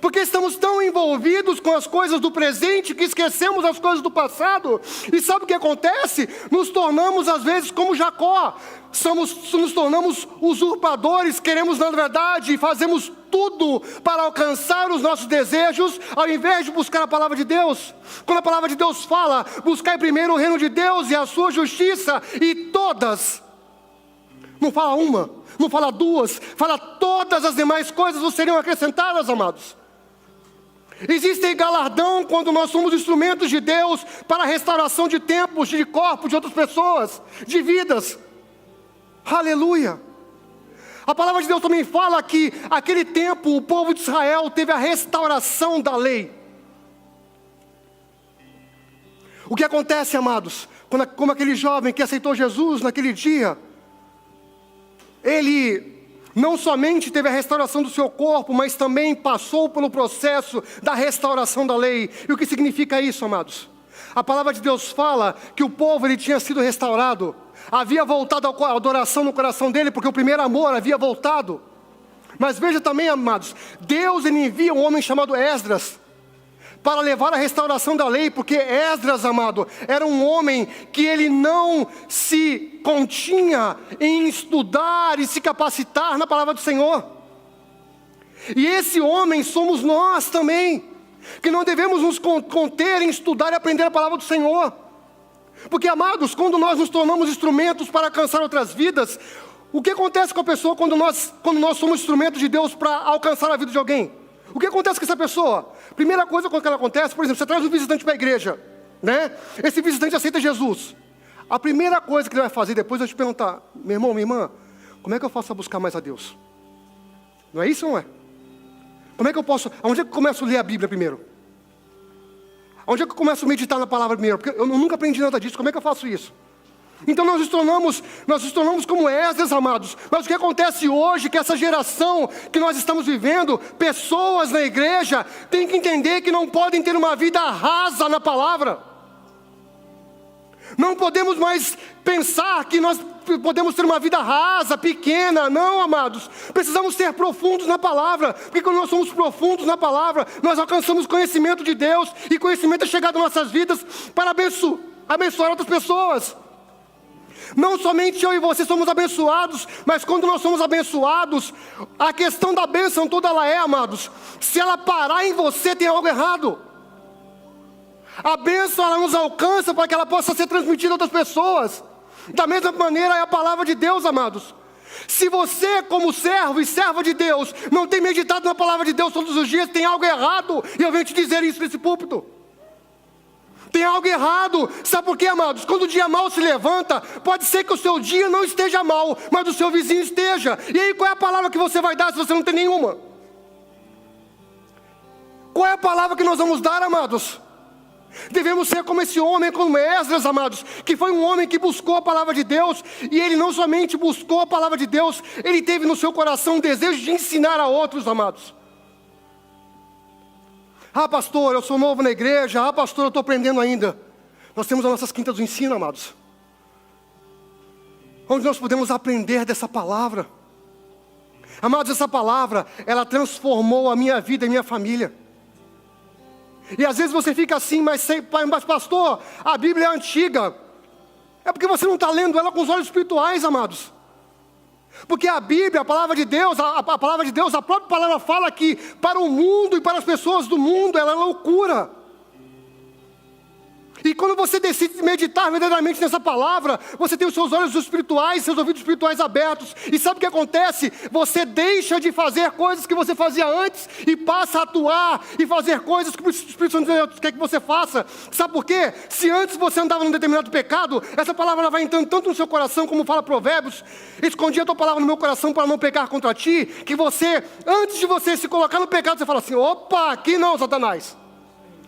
Speaker 2: Porque estamos tão envolvidos com as coisas do presente que esquecemos as coisas do passado. E sabe o que acontece? Nos tornamos às vezes como Jacó. Nos tornamos usurpadores, queremos na verdade, fazemos tudo para alcançar os nossos desejos, ao invés de buscar a palavra de Deus. Quando a palavra de Deus fala, buscai primeiro o reino de Deus e a sua justiça, e todas, não fala uma, não fala duas, fala todas as demais coisas seriam acrescentadas, amados. Existe galardão quando nós somos instrumentos de Deus para a restauração de tempos, de corpos, de outras pessoas, de vidas. Aleluia! A palavra de Deus também fala que aquele tempo o povo de Israel teve a restauração da lei. O que acontece, amados, como aquele jovem que aceitou Jesus naquele dia, ele não somente teve a restauração do seu corpo, mas também passou pelo processo da restauração da lei. E o que significa isso, amados? A palavra de Deus fala que o povo ele tinha sido restaurado, havia voltado a adoração no coração dele, porque o primeiro amor havia voltado. Mas veja também, amados, Deus ele envia um homem chamado Esdras, para levar a restauração da lei, porque Esdras, amado, era um homem que ele não se continha em estudar e se capacitar na palavra do Senhor. E esse homem somos nós também, que não devemos nos conter em estudar e aprender a palavra do Senhor. Porque, amados, quando nós nos tornamos instrumentos para alcançar outras vidas, o que acontece com a pessoa quando nós somos instrumentos de Deus para alcançar a vida de alguém? O que acontece com essa pessoa? Primeira coisa que ela acontece, por exemplo, você traz um visitante para a igreja, né? Esse visitante aceita Jesus. A primeira coisa que ele vai fazer depois é te perguntar: meu irmão, minha irmã, como é que eu faço para buscar mais a Deus? Não é isso ou não é? Como é que eu posso, onde é que eu começo a ler a Bíblia primeiro? Onde é que eu começo a meditar na palavra primeiro? Porque eu nunca aprendi nada disso, como é que eu faço isso? Então nós nos tornamos como Esdras, amados. Mas o que acontece hoje, que essa geração que nós estamos vivendo, pessoas na igreja, têm que entender que não podem ter uma vida rasa na palavra. Não podemos mais pensar que nós podemos ter uma vida rasa, pequena. Não, amados, precisamos ser profundos na palavra, porque quando nós somos profundos na palavra, nós alcançamos conhecimento de Deus, e conhecimento é chegado às nossas vidas para abençoar outras pessoas. Não somente eu e você somos abençoados, mas quando nós somos abençoados, a questão da bênção toda ela é, amados, se ela parar em você, tem algo errado. A bênção ela nos alcança para que ela possa ser transmitida a outras pessoas. Da mesma maneira é a palavra de Deus, amados. Se você, como servo e serva de Deus, não tem meditado na palavra de Deus todos os dias, tem algo errado, e eu venho te dizer isso nesse púlpito. Tem algo errado. Sabe por quê, amados? Quando o dia mal se levanta, pode ser que o seu dia não esteja mal, mas o seu vizinho esteja. E aí qual é a palavra que você vai dar se você não tem nenhuma? Qual é a palavra que nós vamos dar, amados? Devemos ser como esse homem, como Esdras, amados, que foi um homem que buscou a palavra de Deus, e ele não somente buscou a palavra de Deus, ele teve no seu coração um desejo de ensinar a outros, amados. Ah, pastor, eu sou novo na igreja. Ah, pastor, eu estou aprendendo ainda. Nós temos as nossas quintas do ensino, amados, onde nós podemos aprender dessa palavra. Amados, essa palavra, ela transformou a minha vida e a minha família. E às vezes você fica assim, mas pastor, a Bíblia é antiga. É porque você não está lendo ela com os olhos espirituais, amados. Porque a Bíblia, a palavra de Deus, a palavra de Deus, a própria palavra fala que para o mundo e para as pessoas do mundo ela é loucura. E quando você decide meditar verdadeiramente nessa palavra, você tem os seus olhos espirituais, seus ouvidos espirituais abertos. E sabe o que acontece? Você deixa de fazer coisas que você fazia antes e passa a atuar e fazer coisas que o Espírito Santo quer que você faça. Sabe por quê? Se antes você andava num determinado pecado, essa palavra vai entrando tanto no seu coração, como fala Provérbios: escondi a tua palavra no meu coração para não pecar contra ti, que você, antes de você se colocar no pecado, você fala assim: opa, aqui não, Satanás.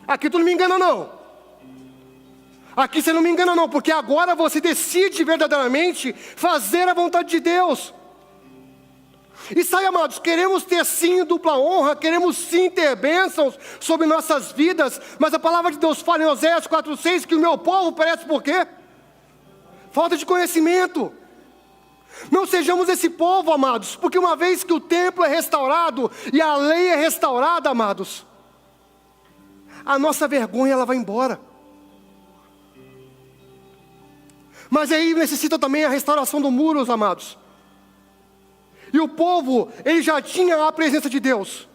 Speaker 2: Aqui tu não me engana não. Aqui você não me engana não, porque agora você decide verdadeiramente fazer a vontade de Deus. E sai, amados, queremos ter sim dupla honra, queremos sim ter bênçãos sobre nossas vidas, mas a palavra de Deus fala em Oséias 4,6 que o meu povo perece por quê? Falta de conhecimento. Não sejamos esse povo, amados, porque uma vez que o templo é restaurado e a lei é restaurada, amados, a nossa vergonha ela vai embora. Mas aí necessita também a restauração dos muros, amados. E o povo, ele já tinha a presença de Deus.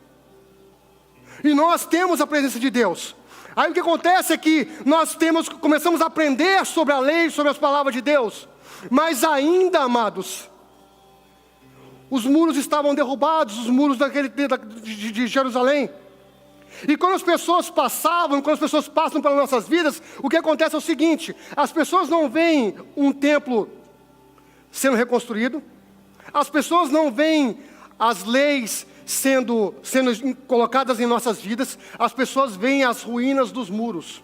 Speaker 2: E nós temos a presença de Deus. Aí o que acontece é que nós começamos a aprender sobre a lei, sobre as palavras de Deus. Mas ainda, amados, os muros estavam derrubados, os muros de Jerusalém. E quando as pessoas passavam, quando as pessoas passam pelas nossas vidas, o que acontece é o seguinte: as pessoas não veem um templo sendo reconstruído, as pessoas não veem as leis sendo colocadas em nossas vidas, as pessoas veem as ruínas dos muros.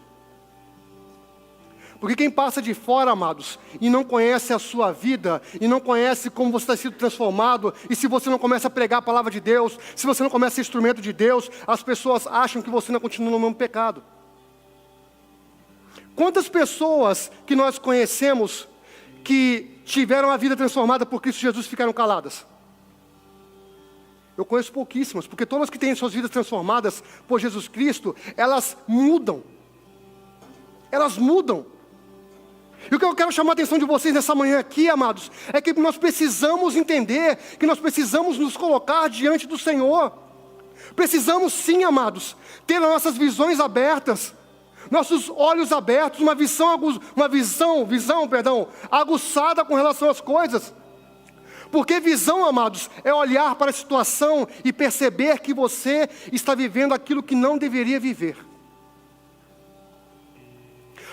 Speaker 2: Porque quem passa de fora, amados, e não conhece a sua vida, e não conhece como você está sendo transformado, e se você não começa a pregar a palavra de Deus, se você não começa a ser instrumento de Deus, as pessoas acham que você não continua no mesmo pecado. Quantas pessoas que nós conhecemos que tiveram a vida transformada por Cristo Jesus ficaram caladas? Eu conheço pouquíssimas, porque todas que têm suas vidas transformadas por Jesus Cristo, elas mudam. Elas mudam. E o que eu quero chamar a atenção de vocês nessa manhã aqui, amados, é que nós precisamos entender, que nós precisamos nos colocar diante do Senhor. Precisamos sim, amados, ter as nossas visões abertas, nossos olhos abertos, uma visão aguçada com relação às coisas. Porque visão, amados, é olhar para a situação e perceber que você está vivendo aquilo que não deveria viver.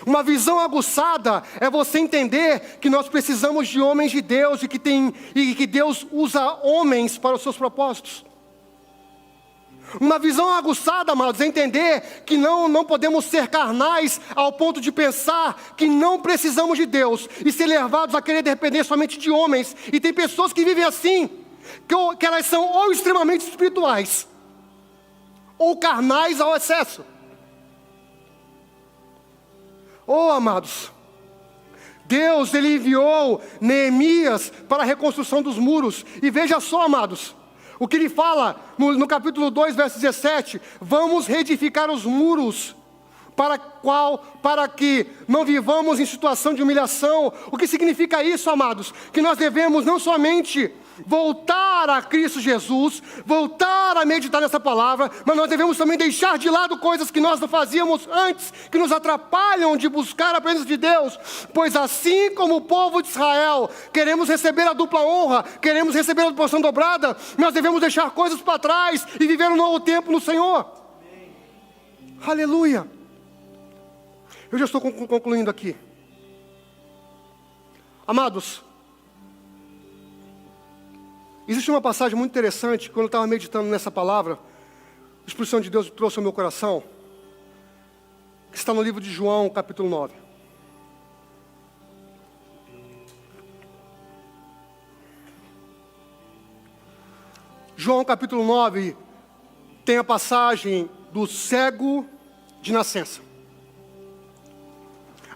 Speaker 2: Uma visão aguçada é você entender que nós precisamos de homens de Deus e que Deus usa homens para os seus propósitos. Uma visão aguçada, amados, é entender que não podemos ser carnais ao ponto de pensar que não precisamos de Deus e ser levados a querer depender somente de homens. E tem pessoas que vivem assim, que elas são ou extremamente espirituais, ou carnais ao excesso. Oh, amados, Deus, Ele enviou Neemias para a reconstrução dos muros. E veja só, amados, o que Ele fala no capítulo 2, verso 17. Vamos reedificar os muros, para que não vivamos em situação de humilhação. O que significa isso, amados? Que nós devemos não somente voltar a Cristo Jesus, voltar a meditar nessa palavra, mas nós devemos também deixar de lado coisas que nós não fazíamos antes, que nos atrapalham de buscar a presença de Deus. Pois assim como o povo de Israel, queremos receber a dupla honra, queremos receber a porção dobrada, nós devemos deixar coisas para trás e viver um novo tempo no Senhor. Amém. Aleluia. Eu já estou concluindo aqui. Amados, existe uma passagem muito interessante, quando eu estava meditando nessa palavra, a expressão de Deus trouxe ao meu coração, que está no livro de João, capítulo 9. João, capítulo 9, tem a passagem do cego de nascença,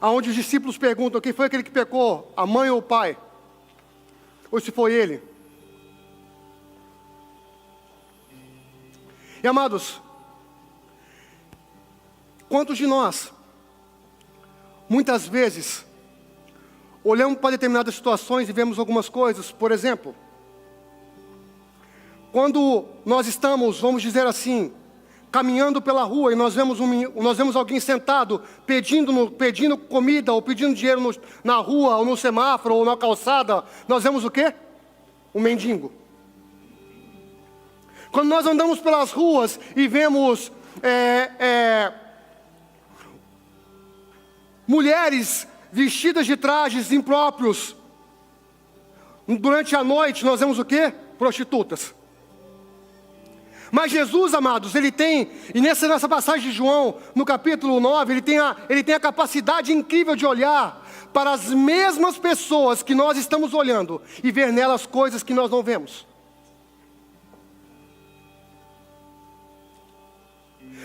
Speaker 2: aonde os discípulos perguntam quem foi aquele que pecou, a mãe ou o pai, ou se foi ele. E amados, quantos de nós, muitas vezes, olhamos para determinadas situações e vemos algumas coisas? Por exemplo, quando nós estamos, vamos dizer assim, caminhando pela rua e nós vemos alguém sentado pedindo comida ou pedindo dinheiro na rua ou no semáforo ou na calçada, nós vemos o quê? Um mendigo. Quando nós andamos pelas ruas e vemos mulheres vestidas de trajes impróprios, durante a noite nós vemos o quê? Prostitutas. Mas Jesus, amados, Ele tem, e nessa passagem de João, no capítulo 9, Ele tem a capacidade incrível de olhar para as mesmas pessoas que nós estamos olhando e ver nelas coisas que nós não vemos.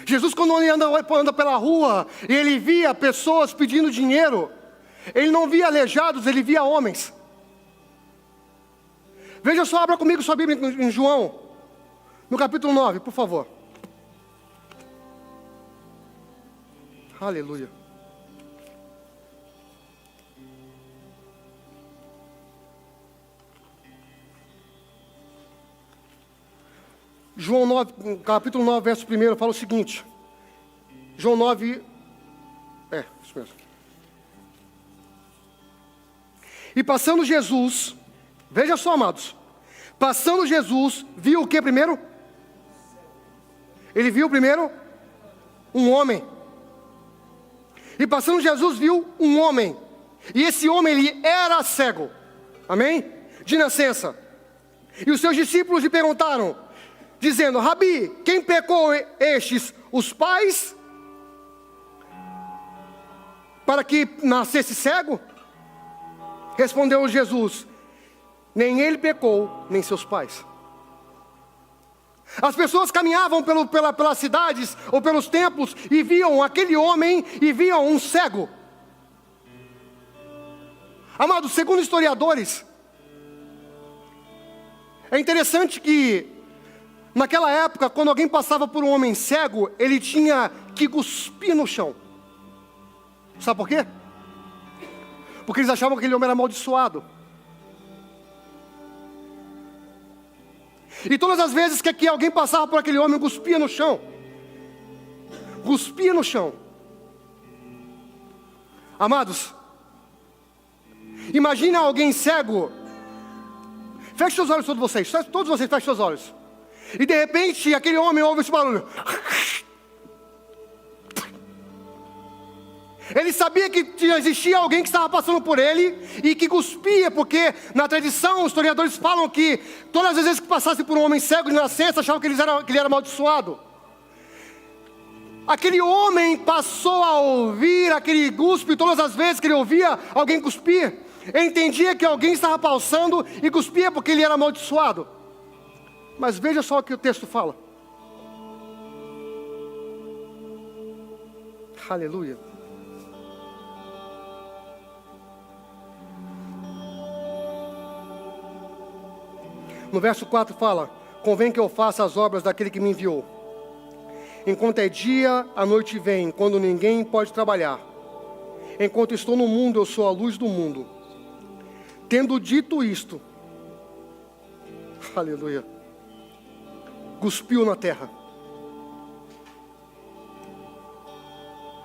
Speaker 2: Jesus, quando ele anda pela rua, e ele via pessoas pedindo dinheiro, ele não via aleijados, ele via homens. Veja só, abra comigo sua Bíblia em João, no capítulo 9, por favor. Aleluia. João 9, capítulo 9, verso 1, fala o seguinte. João 9, isso mesmo. E passando Jesus, veja só, amados. Passando Jesus, viu o que primeiro? Ele viu primeiro um homem. E passando Jesus, viu um homem. E esse homem, ele era cego. Amém? De nascença. E os seus discípulos lhe perguntaram, dizendo, Rabi, quem pecou estes, os pais, para que nascesse cego? Respondeu Jesus, nem ele pecou, nem seus pais. As pessoas caminhavam pelas cidades ou pelos templos e viam aquele homem e viam um cego. Amados, segundo historiadores, é interessante que naquela época, quando alguém passava por um homem cego, ele tinha que cuspir no chão. Sabe por quê? Porque eles achavam que aquele homem era amaldiçoado. E todas as vezes que alguém passava por aquele homem, cuspia no chão. Cuspia no chão. Amados, imagina alguém cego. Feche seus olhos, todos vocês fechem seus olhos. E de repente, aquele homem ouve esse barulho. Ele sabia que existia alguém que estava passando por ele e que cuspia, porque na tradição os historiadores falam que todas as vezes que passasse por um homem cego de nascença, achavam que ele era amaldiçoado. Aquele homem passou a ouvir aquele cuspe, todas as vezes que ele ouvia alguém cuspir, ele entendia que alguém estava passando e cuspia porque ele era amaldiçoado. Mas veja só o que o texto fala. Aleluia. No verso 4 fala, convém que eu faça as obras daquele que me enviou. Enquanto é dia, a noite vem, quando ninguém pode trabalhar. Enquanto estou no mundo, eu sou a luz do mundo. Tendo dito isto, aleluia, cuspiu na terra.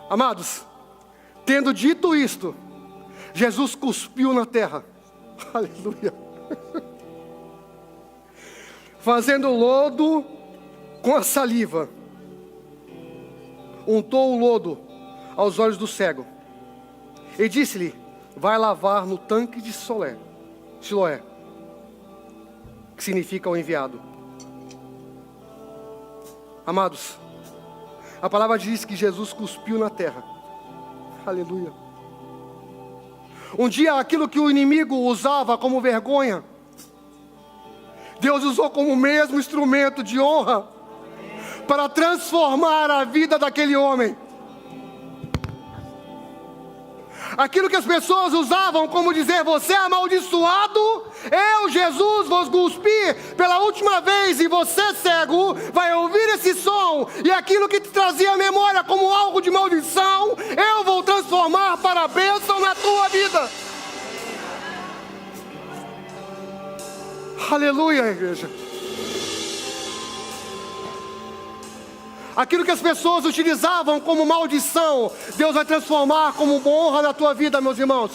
Speaker 2: Amados, tendo dito isto, Jesus cuspiu na terra. Aleluia. Fazendo lodo com a saliva, untou o lodo aos olhos do cego, e disse-lhe, vai lavar no tanque de Siloé, que significa o enviado. Amados, a palavra diz que Jesus cuspiu na terra. Aleluia. Um dia aquilo que o inimigo usava como vergonha, Deus usou como mesmo instrumento de honra para transformar a vida daquele homem. Aquilo que as pessoas usavam como dizer, você é amaldiçoado, eu, Jesus, vos cuspi pela última vez e você, cego, vai ouvir esse som, e aquilo que te trazia a memória como algo de maldição, eu vou transformar para a bênção na tua vida. Aleluia, igreja. Aquilo que as pessoas utilizavam como maldição, Deus vai transformar como honra na tua vida, meus irmãos.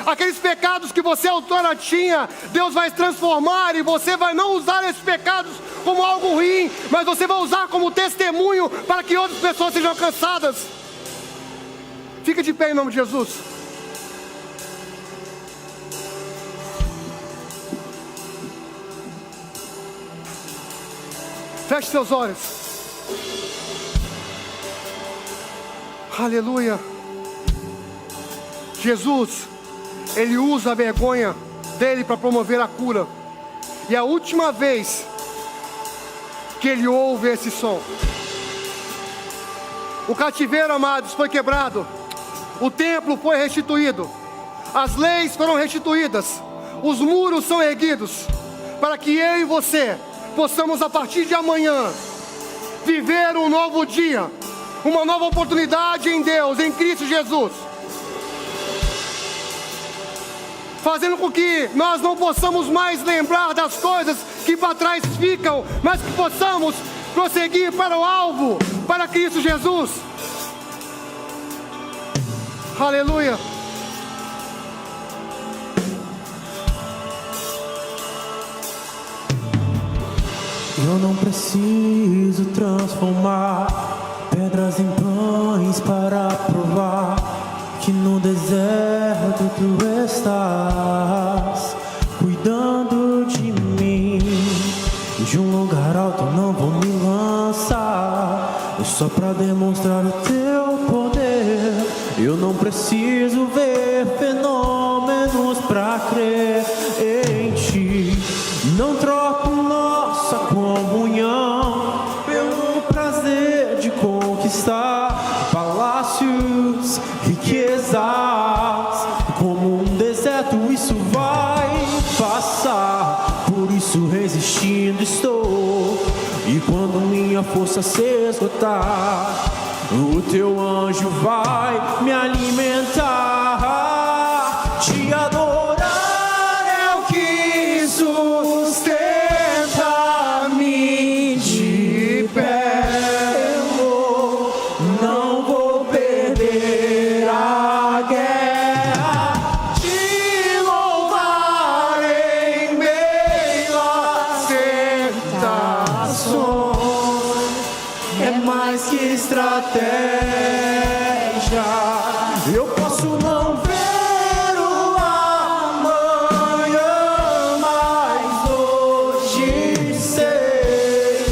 Speaker 2: Aqueles pecados que você outrora tinha, Deus vai transformar, e você vai não usar esses pecados como algo ruim, mas você vai usar como testemunho para que outras pessoas sejam alcançadas. Fica de pé em nome de Jesus. Feche seus olhos. Aleluia. Jesus, Ele usa a vergonha dele para promover a cura. E a última vez que Ele ouve esse som. O cativeiro, amados, foi quebrado. O templo foi restituído. As leis foram restituídas. Os muros são erguidos. Para que eu e você possamos, a partir de amanhã, viver um novo dia. Uma nova oportunidade em Deus, em Cristo Jesus. Fazendo com que nós não possamos mais lembrar das coisas que para trás ficam, mas que possamos prosseguir para o alvo, para Cristo Jesus. Aleluia.
Speaker 3: Eu não preciso transformar pedras em pães para provar que no deserto tu estás cuidando de mim. De um lugar alto eu não vou me lançar, só para demonstrar o teu poder. Eu não preciso ver fenômenos para crer em ti. Não troco nossa comunhão pelo prazer de conquistar palácios, riquezas. Como um deserto isso vai passar, por isso resistindo estou. E quando minha força se esgotar, o teu anjo vai me alimentar. Te adorar é o que sustenta-me de pé. Eu não vou perder a guerra. Te louvar em meio às tentações é mais que estratégia. Eu posso não ver o amanhã, mas hoje sei,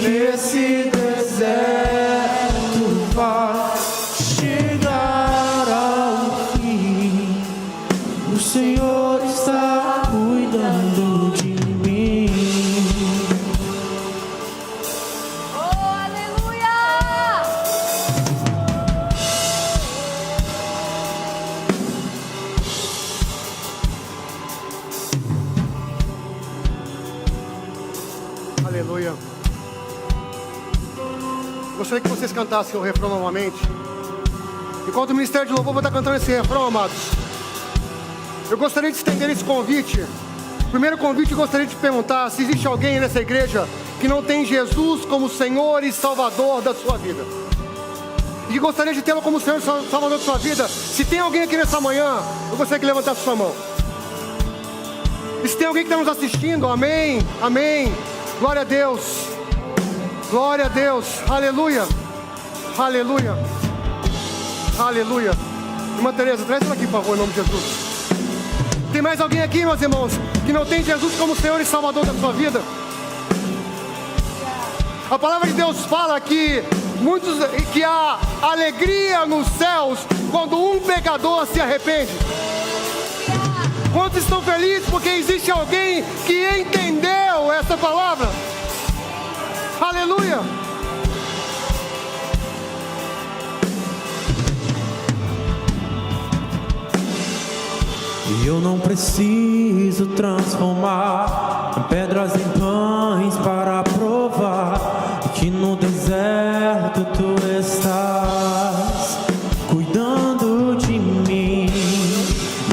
Speaker 3: nesse deserto vai chegar ao fim. O Senhor está cuidando de mim.
Speaker 4: Oh, aleluia!
Speaker 2: Aleluia. Gostaria que vocês cantassem o refrão novamente. Enquanto o Ministério de Louvor vai estar cantando esse refrão, amados, eu gostaria de estender esse convite. Primeiro convite, eu gostaria de perguntar se existe alguém nessa igreja que não tem Jesus como Senhor e Salvador da sua vida, e que gostaria de tê-lo como Senhor e Salvador da sua vida. Se tem alguém aqui nessa manhã, eu gostaria que levantasse sua mão. E se tem alguém que está nos assistindo, amém, amém, glória a Deus, glória a Deus, aleluia, aleluia, aleluia. Irmã Tereza, traz ela aqui, por favor, em nome de Jesus. Tem mais alguém aqui, meus irmãos, que não tem Jesus como Senhor e Salvador da sua vida? A palavra de Deus fala que há alegria nos céus quando um pecador se arrepende. Quantos estão felizes porque existe alguém que entendeu essa palavra? Aleluia!
Speaker 3: E eu não preciso transformar pedras em pães para provar que no deserto tu estás cuidando de mim.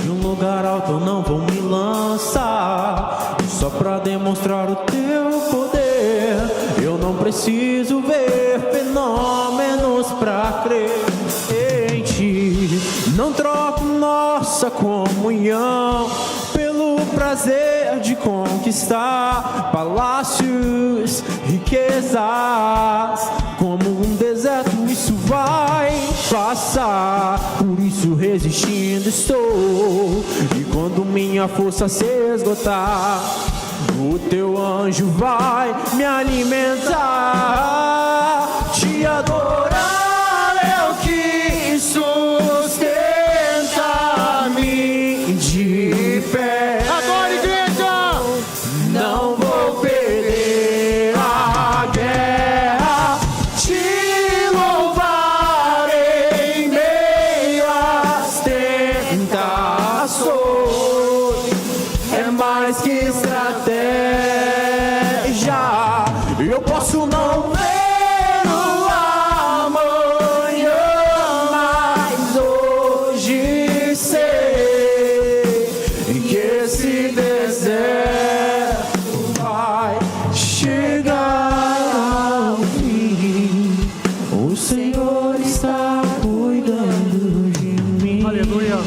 Speaker 3: De um lugar alto eu não vou me lançar, só para demonstrar o teu poder. Eu não preciso ver fenômenos para crer em ti. Não troco nossa comunhão pelo prazer de conquistar palácios, riquezas. Como um deserto isso vai passar, por isso resistindo estou. E quando minha força se esgotar, o teu anjo vai me alimentar. Te adorar é o que sustenta-me de pé.
Speaker 2: Agora, igreja!
Speaker 3: Não vou perder a Eu posso não ver o amanhã, mas hoje sei que esse deserto vai chegar ao fim. O Senhor está cuidando de mim.
Speaker 2: Aleluia.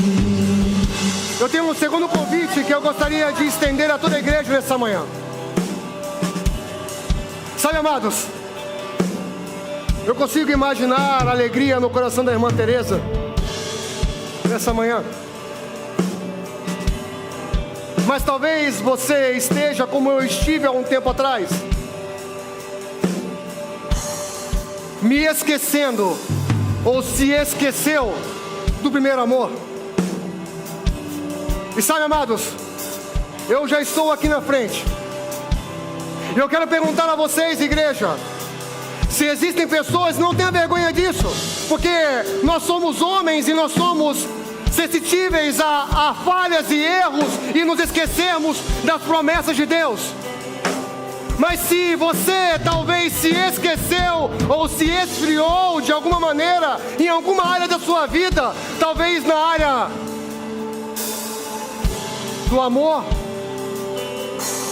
Speaker 2: Eu tenho um segundo convite que eu gostaria de estender a toda a igreja nessa manhã. Sabe, amados, eu consigo imaginar a alegria no coração da irmã Teresa nessa manhã. Mas talvez você esteja como eu estive há um tempo atrás, me esquecendo, ou se esqueceu do primeiro amor. E sabe, amados, eu já estou aqui na frente. E eu quero perguntar a vocês, igreja, se existem pessoas, não tenha vergonha disso, porque nós somos homens e nós somos suscetíveis a falhas e erros e nos esquecemos das promessas de Deus. Mas se você talvez se esqueceu ou se esfriou de alguma maneira em alguma área da sua vida, talvez na área do amor,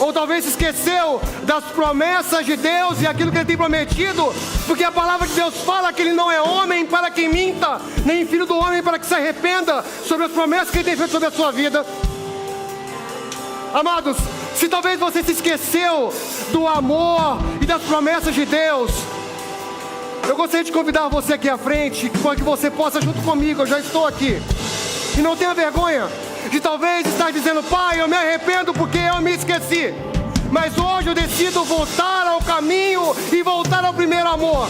Speaker 2: ou talvez se esqueceu das promessas de Deus e aquilo que Ele tem prometido, porque a palavra de Deus fala que Ele não é homem para que minta, nem filho do homem para que se arrependa sobre as promessas que Ele tem feito sobre a sua vida. Amados, se talvez você se esqueceu do amor e das promessas de Deus, eu gostaria de convidar você aqui à frente, para que você possa junto comigo, eu já estou aqui, e não tenha vergonha de talvez estar dizendo: Pai, eu me arrependo porque eu me esqueci, mas hoje eu decido voltar ao caminho e voltar ao primeiro amor.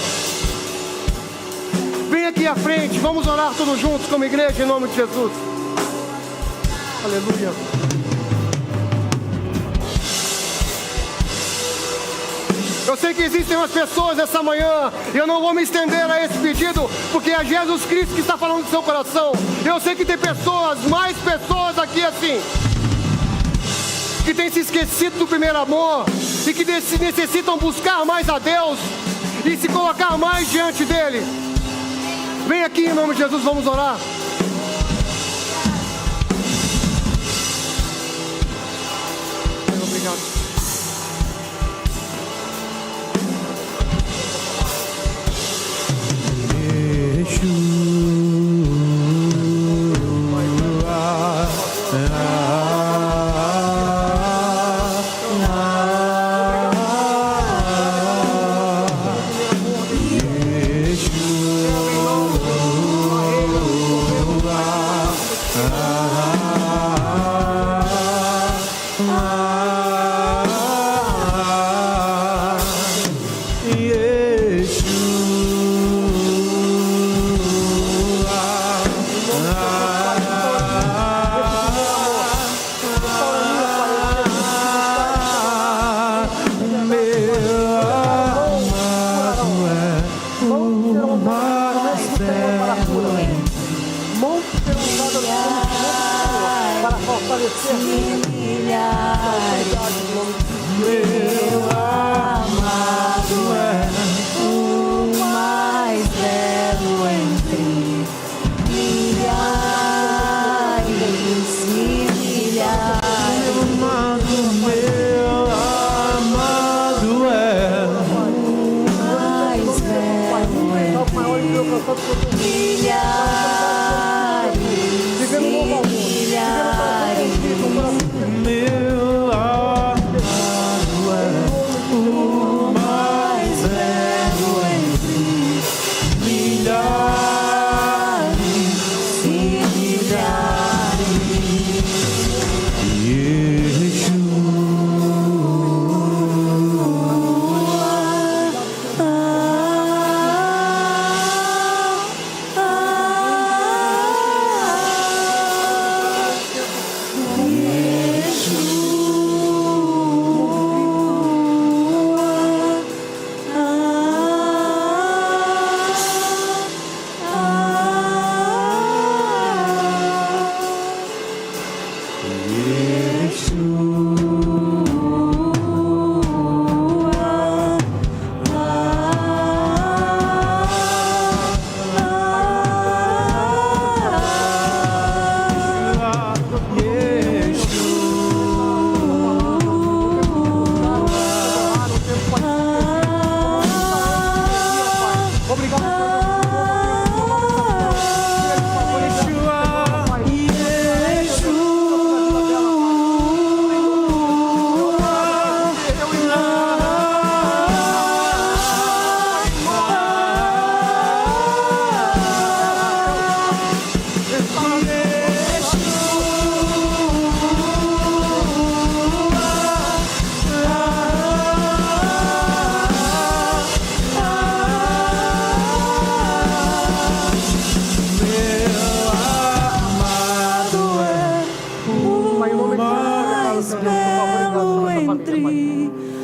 Speaker 2: Vem aqui à frente, vamos orar todos juntos como igreja em nome de Jesus. Aleluia. Eu sei que existem umas pessoas nessa manhã, e eu não vou me estender a esse pedido, porque é Jesus Cristo que está falando do seu coração. Eu sei que tem pessoas, mais pessoas aqui assim, que têm se esquecido do primeiro amor, e que necessitam buscar mais a Deus, e se colocar mais diante dEle. Vem aqui em nome de Jesus, vamos orar. Obrigado.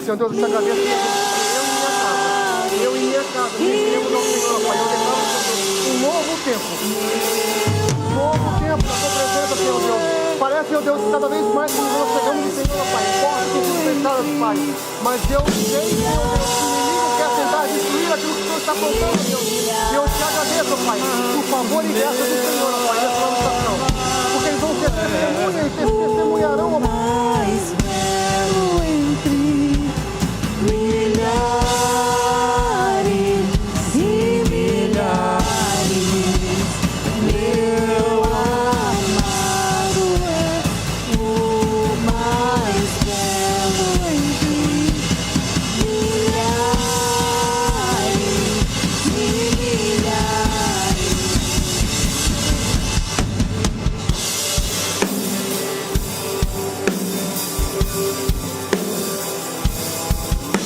Speaker 2: Senhor Deus, eu te agradeço, eu e minha casa, queremos ao Senhor, Pai. Eu declaro, Senhor Deus, um novo tempo na tua presença, Senhor Deus. Parece, meu Deus, que cada vez mais que nós chegamos no Senhor, Pai, portas que são fechadas, Pai. Mas eu sei, Senhor Deus, que o inimigo quer tentar destruir aquilo que o Senhor está plantando, Deus. E eu te agradeço, Pai, por favor e graça do Senhor, Pai, nessa estação. Porque eles vão ser testemunhas e testemunharão, ó Pai.
Speaker 3: Mais belo entre milhares e milhares, meu amado é o mais belo entre milhares e milhares.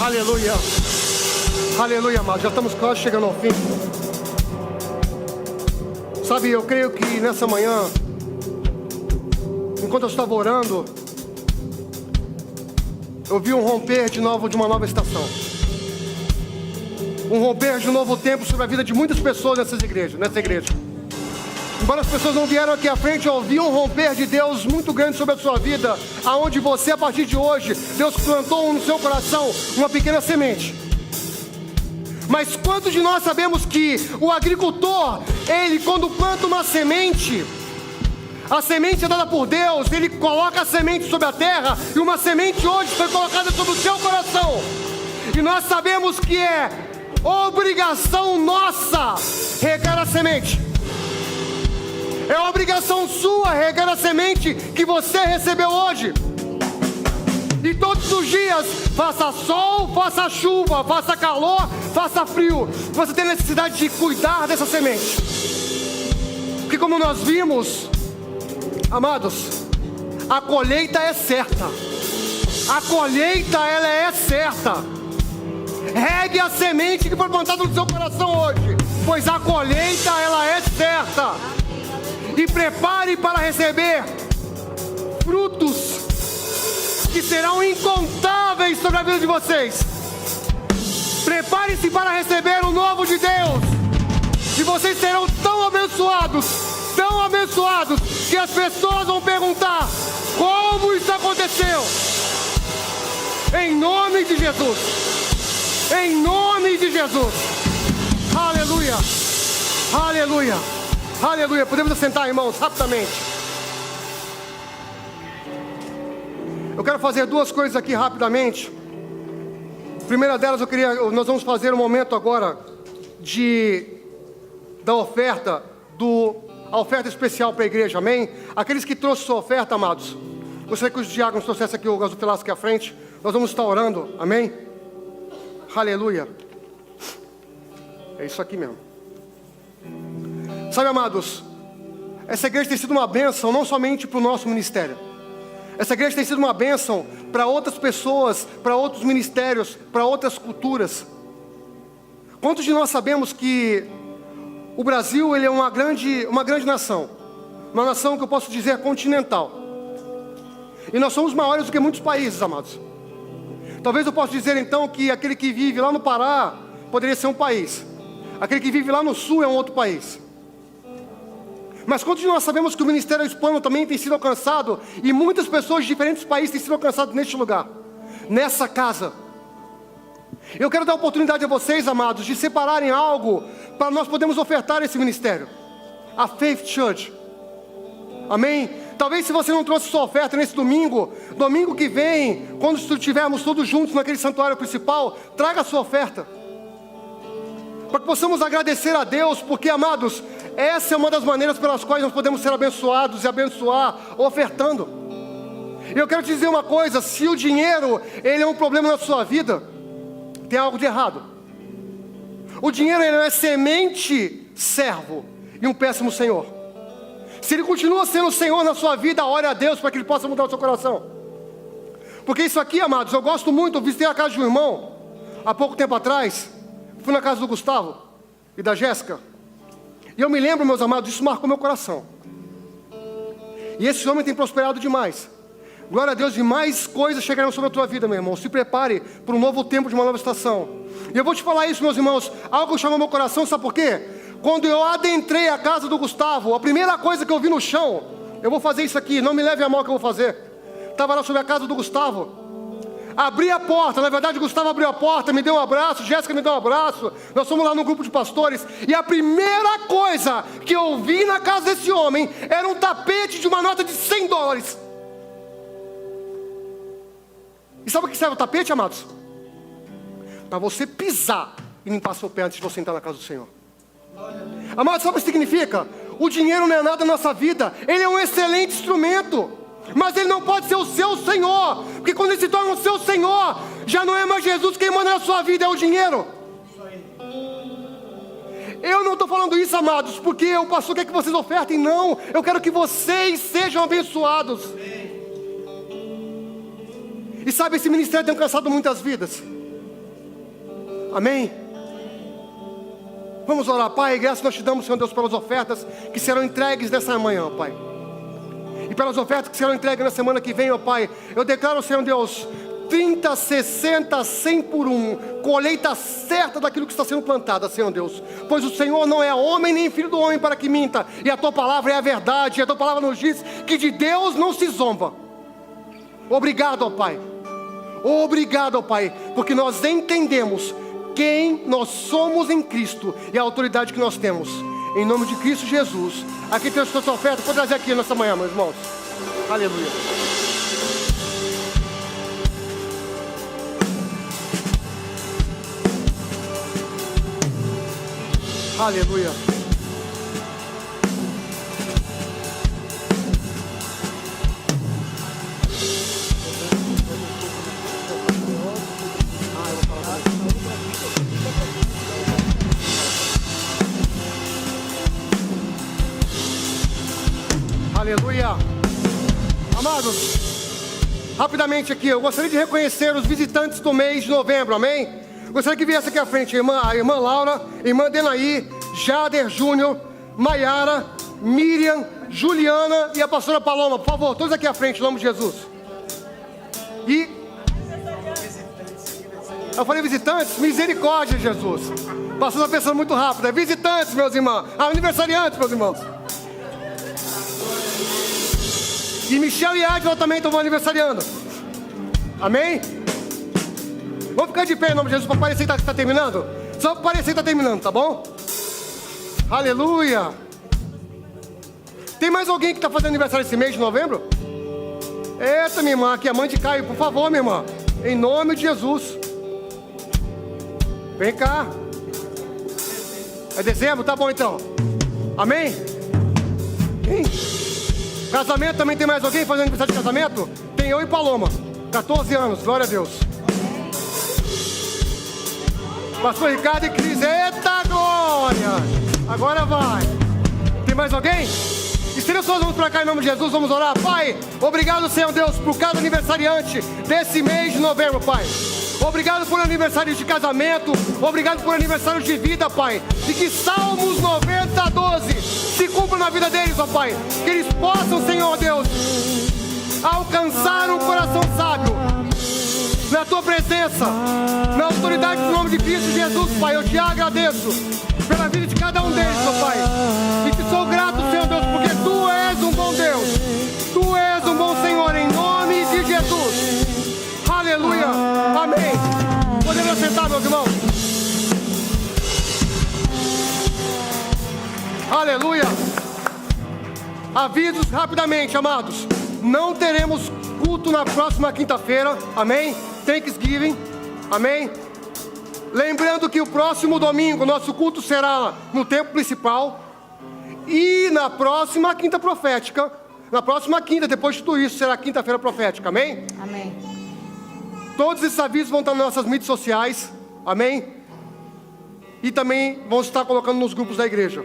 Speaker 2: Aleluia. Aleluia, amados. Já estamos quase chegando ao fim. Sabe, eu creio que nessa manhã, enquanto eu estava orando, eu vi um romper de novo de uma nova estação. Um romper de um novo tempo sobre a vida de muitas pessoas nessa igreja. Embora as pessoas não vieram aqui à frente, eu ouvi um romper de Deus muito grande sobre a sua vida, aonde você, a partir de hoje, Deus plantou no seu coração uma pequena semente. Mas quantos de nós sabemos que o agricultor, ele quando planta uma semente, a semente é dada por Deus, ele coloca a semente sobre a terra, e uma semente hoje foi colocada sobre o seu coração. E nós sabemos que é obrigação nossa regar a semente. É obrigação sua regar a semente que você recebeu hoje. E todos os dias, faça sol, faça chuva, faça calor, faça frio, você tem necessidade de cuidar dessa semente. Porque como nós vimos, amados, a colheita é certa. A colheita, ela é certa. Regue a semente que foi plantada no seu coração hoje, pois a colheita, ela é certa. E prepare para receber frutos que serão incontáveis sobre a vida de vocês. Prepare-se para receber o novo de Deus. E vocês serão tão abençoados, que as pessoas vão perguntar: como isso aconteceu? Em nome de Jesus. Em nome de Jesus. Aleluia. Aleluia. Aleluia. Podemos assentar, irmãos, rapidamente. Eu quero fazer duas coisas aqui rapidamente. A primeira delas, nós vamos fazer um momento agora da oferta, a oferta especial para a igreja, amém? Aqueles que trouxeram sua oferta, amados, gostaria que os diáconos trouxessem aqui o gasofilasco aqui à frente. Nós vamos estar orando, amém? Aleluia. É isso aqui mesmo. Sabe, amados, essa igreja tem sido uma bênção não somente para o nosso ministério. Essa igreja tem sido uma bênção para outras pessoas, para outros ministérios, para outras culturas. Quantos de nós sabemos que o Brasil, ele é uma grande nação, uma nação que eu posso dizer continental, e nós somos maiores do que muitos países, amados. Talvez eu possa dizer então que aquele que vive lá no Pará poderia ser um país, aquele que vive lá no Sul é um outro país. Mas quantos de nós sabemos que o ministério hispano também tem sido alcançado, e muitas pessoas de diferentes países têm sido alcançadas neste lugar, nessa casa. Eu quero dar a oportunidade a vocês, amados, de separarem algo para nós podermos ofertar esse ministério, a Faith Church, amém? Talvez se você não trouxe sua oferta nesse domingo que vem, quando estivermos todos juntos naquele santuário principal, traga a sua oferta, para que possamos agradecer a Deus, porque, amados, essa é uma das maneiras pelas quais nós podemos ser abençoados e abençoar, ofertando. E eu quero te dizer uma coisa: se o dinheiro, ele é um problema na sua vida, tem algo de errado. O dinheiro, ele é semente, servo e um péssimo senhor. Se ele continua sendo o Senhor na sua vida, ore a Deus para que ele possa mudar o seu coração. Porque isso aqui, amados, eu gosto muito. Eu visitei a casa de um irmão há pouco tempo atrás. Fui na casa do Gustavo e da Jéssica, e eu me lembro, meus amados, isso marcou meu coração. E esse homem tem prosperado demais. Glória a Deus, e mais coisas chegarão sobre a tua vida, meu irmão. Se prepare para um novo tempo, de uma nova estação. E eu vou te falar isso, meus irmãos, algo chamou meu coração, sabe por quê? Quando eu adentrei a casa do Gustavo, a primeira coisa que eu vi no chão, eu vou fazer isso aqui, não me leve a mal que eu vou fazer. Estava lá sobre a casa do Gustavo. Abri a porta, na verdade o Gustavo abriu a porta, me deu um abraço, Jéssica me deu um abraço. Nós fomos lá no grupo de pastores. E a primeira coisa que eu vi na casa desse homem era um tapete de uma nota de $100. E sabe o que serve o tapete, amados? Para você pisar e limpar seu pé antes de você entrar na casa do Senhor. Amados, sabe o que significa? O dinheiro não é nada na nossa vida. Ele é um excelente instrumento, mas ele não pode ser o seu Senhor. Porque quando ele se torna o seu Senhor, já não é mais Jesus quem manda na sua vida, é o dinheiro. Eu não estou falando isso, amados, porque o pastor quer que vocês ofertem. Não, eu quero que vocês sejam abençoados. E sabe, esse ministério tem alcançado muitas vidas. Amém? Vamos orar. Pai, graças nós te damos, Senhor Deus, pelas ofertas que serão entregues nessa manhã, Pai. E pelas ofertas que serão entregues na semana que vem, ó Pai. Eu declaro, Senhor Deus, 30, 60, 100 por 1. Colheita certa daquilo que está sendo plantada, Senhor Deus. Pois o Senhor não é homem nem filho do homem para que minta. E a tua palavra é a verdade. E a tua palavra nos diz que de Deus não se zomba. Obrigado, ó Pai. Obrigado, ó Pai. Porque nós entendemos quem nós somos em Cristo e a autoridade que nós temos. Em nome de Cristo Jesus. Aqui tem a sua oferta. Pode trazer aqui nessa manhã, meus irmãos. Aleluia. Aleluia. Aleluia. Amados, rapidamente aqui, eu gostaria de reconhecer os visitantes do mês de novembro, amém? Gostaria que viesse aqui à frente a irmã Laura, irmã Denaí, Jader Júnior, Maiara, Miriam, Juliana e a pastora Paloma. Por favor, todos aqui à frente, em nome de Jesus. E eu falei visitantes, misericórdia, Jesus. Passou uma pessoa muito rápida. Visitantes, meus irmãos. Aniversariantes, meus irmãos. E Michel e Adila também estão aniversariando. Amém? Vamos ficar de pé em nome de Jesus para parecer que está terminando? Só para parecer que está terminando, tá bom? Aleluia. Tem mais alguém que está fazendo aniversário esse mês de novembro? Eita, minha irmã, aqui a mãe de Caio, por favor, minha irmã. Em nome de Jesus. Vem cá. É dezembro? Tá bom então. Amém? Quem? Casamento, também tem mais alguém fazendo aniversário de casamento? Tem eu e Paloma, 14 anos, glória a Deus. Pastor Ricardo e Cris, eita glória. Agora vai. Tem mais alguém? Estenda suas mãos para cá em nome de Jesus, vamos orar. Pai, obrigado, Senhor Deus, por cada aniversariante desse mês de novembro, Pai. Obrigado por aniversário de casamento. Obrigado por aniversário de vida, Pai. E que Salmos 90, 12 se cumpra na vida deles, ó Pai. Que eles possam, Senhor Deus, alcançar um coração sábio na Tua presença, na autoridade do nome de Cristo Jesus, Pai. Eu Te agradeço pela vida de cada um deles, ó Pai. E Te sou grato, Senhor Deus, porque Tu és um bom Deus. Tu és um bom Senhor, em nome de Jesus. Aleluia, amém. Podemos sentar, meus irmãos. Aleluia. Avisos rapidamente, amados. Não teremos culto na próxima quinta-feira, amém? Thanksgiving, amém? Lembrando que o próximo domingo nosso culto será no templo principal. E na próxima quinta profética, na próxima quinta, depois de tudo isso, será quinta-feira profética, amém?
Speaker 4: Amém.
Speaker 2: Todos esses avisos vão estar nas nossas mídias sociais, amém? E também vão estar colocando nos grupos da igreja.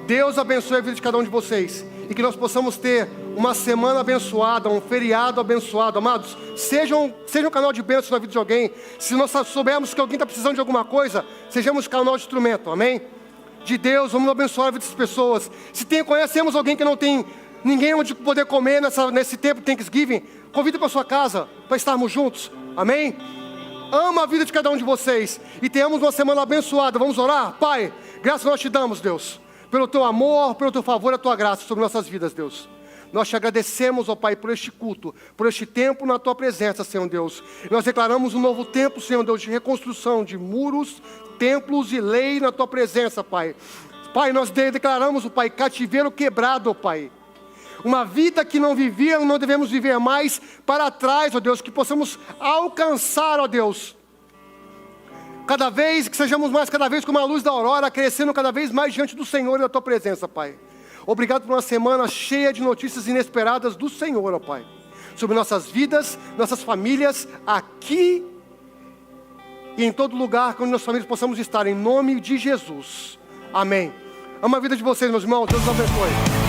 Speaker 2: Deus abençoe a vida de cada um de vocês. E que nós possamos ter uma semana abençoada, um feriado abençoado. Amados, seja um canal de bênção na vida de alguém. Se nós soubermos que alguém está precisando de alguma coisa, sejamos canal de instrumento, amém? De Deus, vamos abençoar a vida dessas pessoas. Se conhecemos alguém que não tem ninguém onde poder comer nesse tempo de Thanksgiving, convida para sua casa, para estarmos juntos, amém? Ama a vida de cada um de vocês, e tenhamos uma semana abençoada. Vamos orar? Pai, graças nós te damos, Deus, pelo teu amor, pelo teu favor e a tua graça sobre nossas vidas, Deus. Nós te agradecemos, ó Pai, por este culto, por este tempo na tua presença, Senhor Deus. Nós declaramos um novo tempo, Senhor Deus, de reconstrução de muros, templos e lei na tua presença, Pai. Pai, nós declaramos, ó Pai, cativeiro quebrado, ó Pai. Uma vida que não vivíamos, não devemos viver mais para trás, ó Deus, que possamos alcançar, ó Deus, cada vez, que sejamos mais cada vez como a luz da aurora, crescendo cada vez mais diante do Senhor e da tua presença, Pai. Obrigado por uma semana cheia de notícias inesperadas do Senhor, ó Pai, sobre nossas vidas, nossas famílias, aqui e em todo lugar onde nossas famílias possamos estar, em nome de Jesus, amém. Amo a vida de vocês, meus irmãos, Deus os abençoe.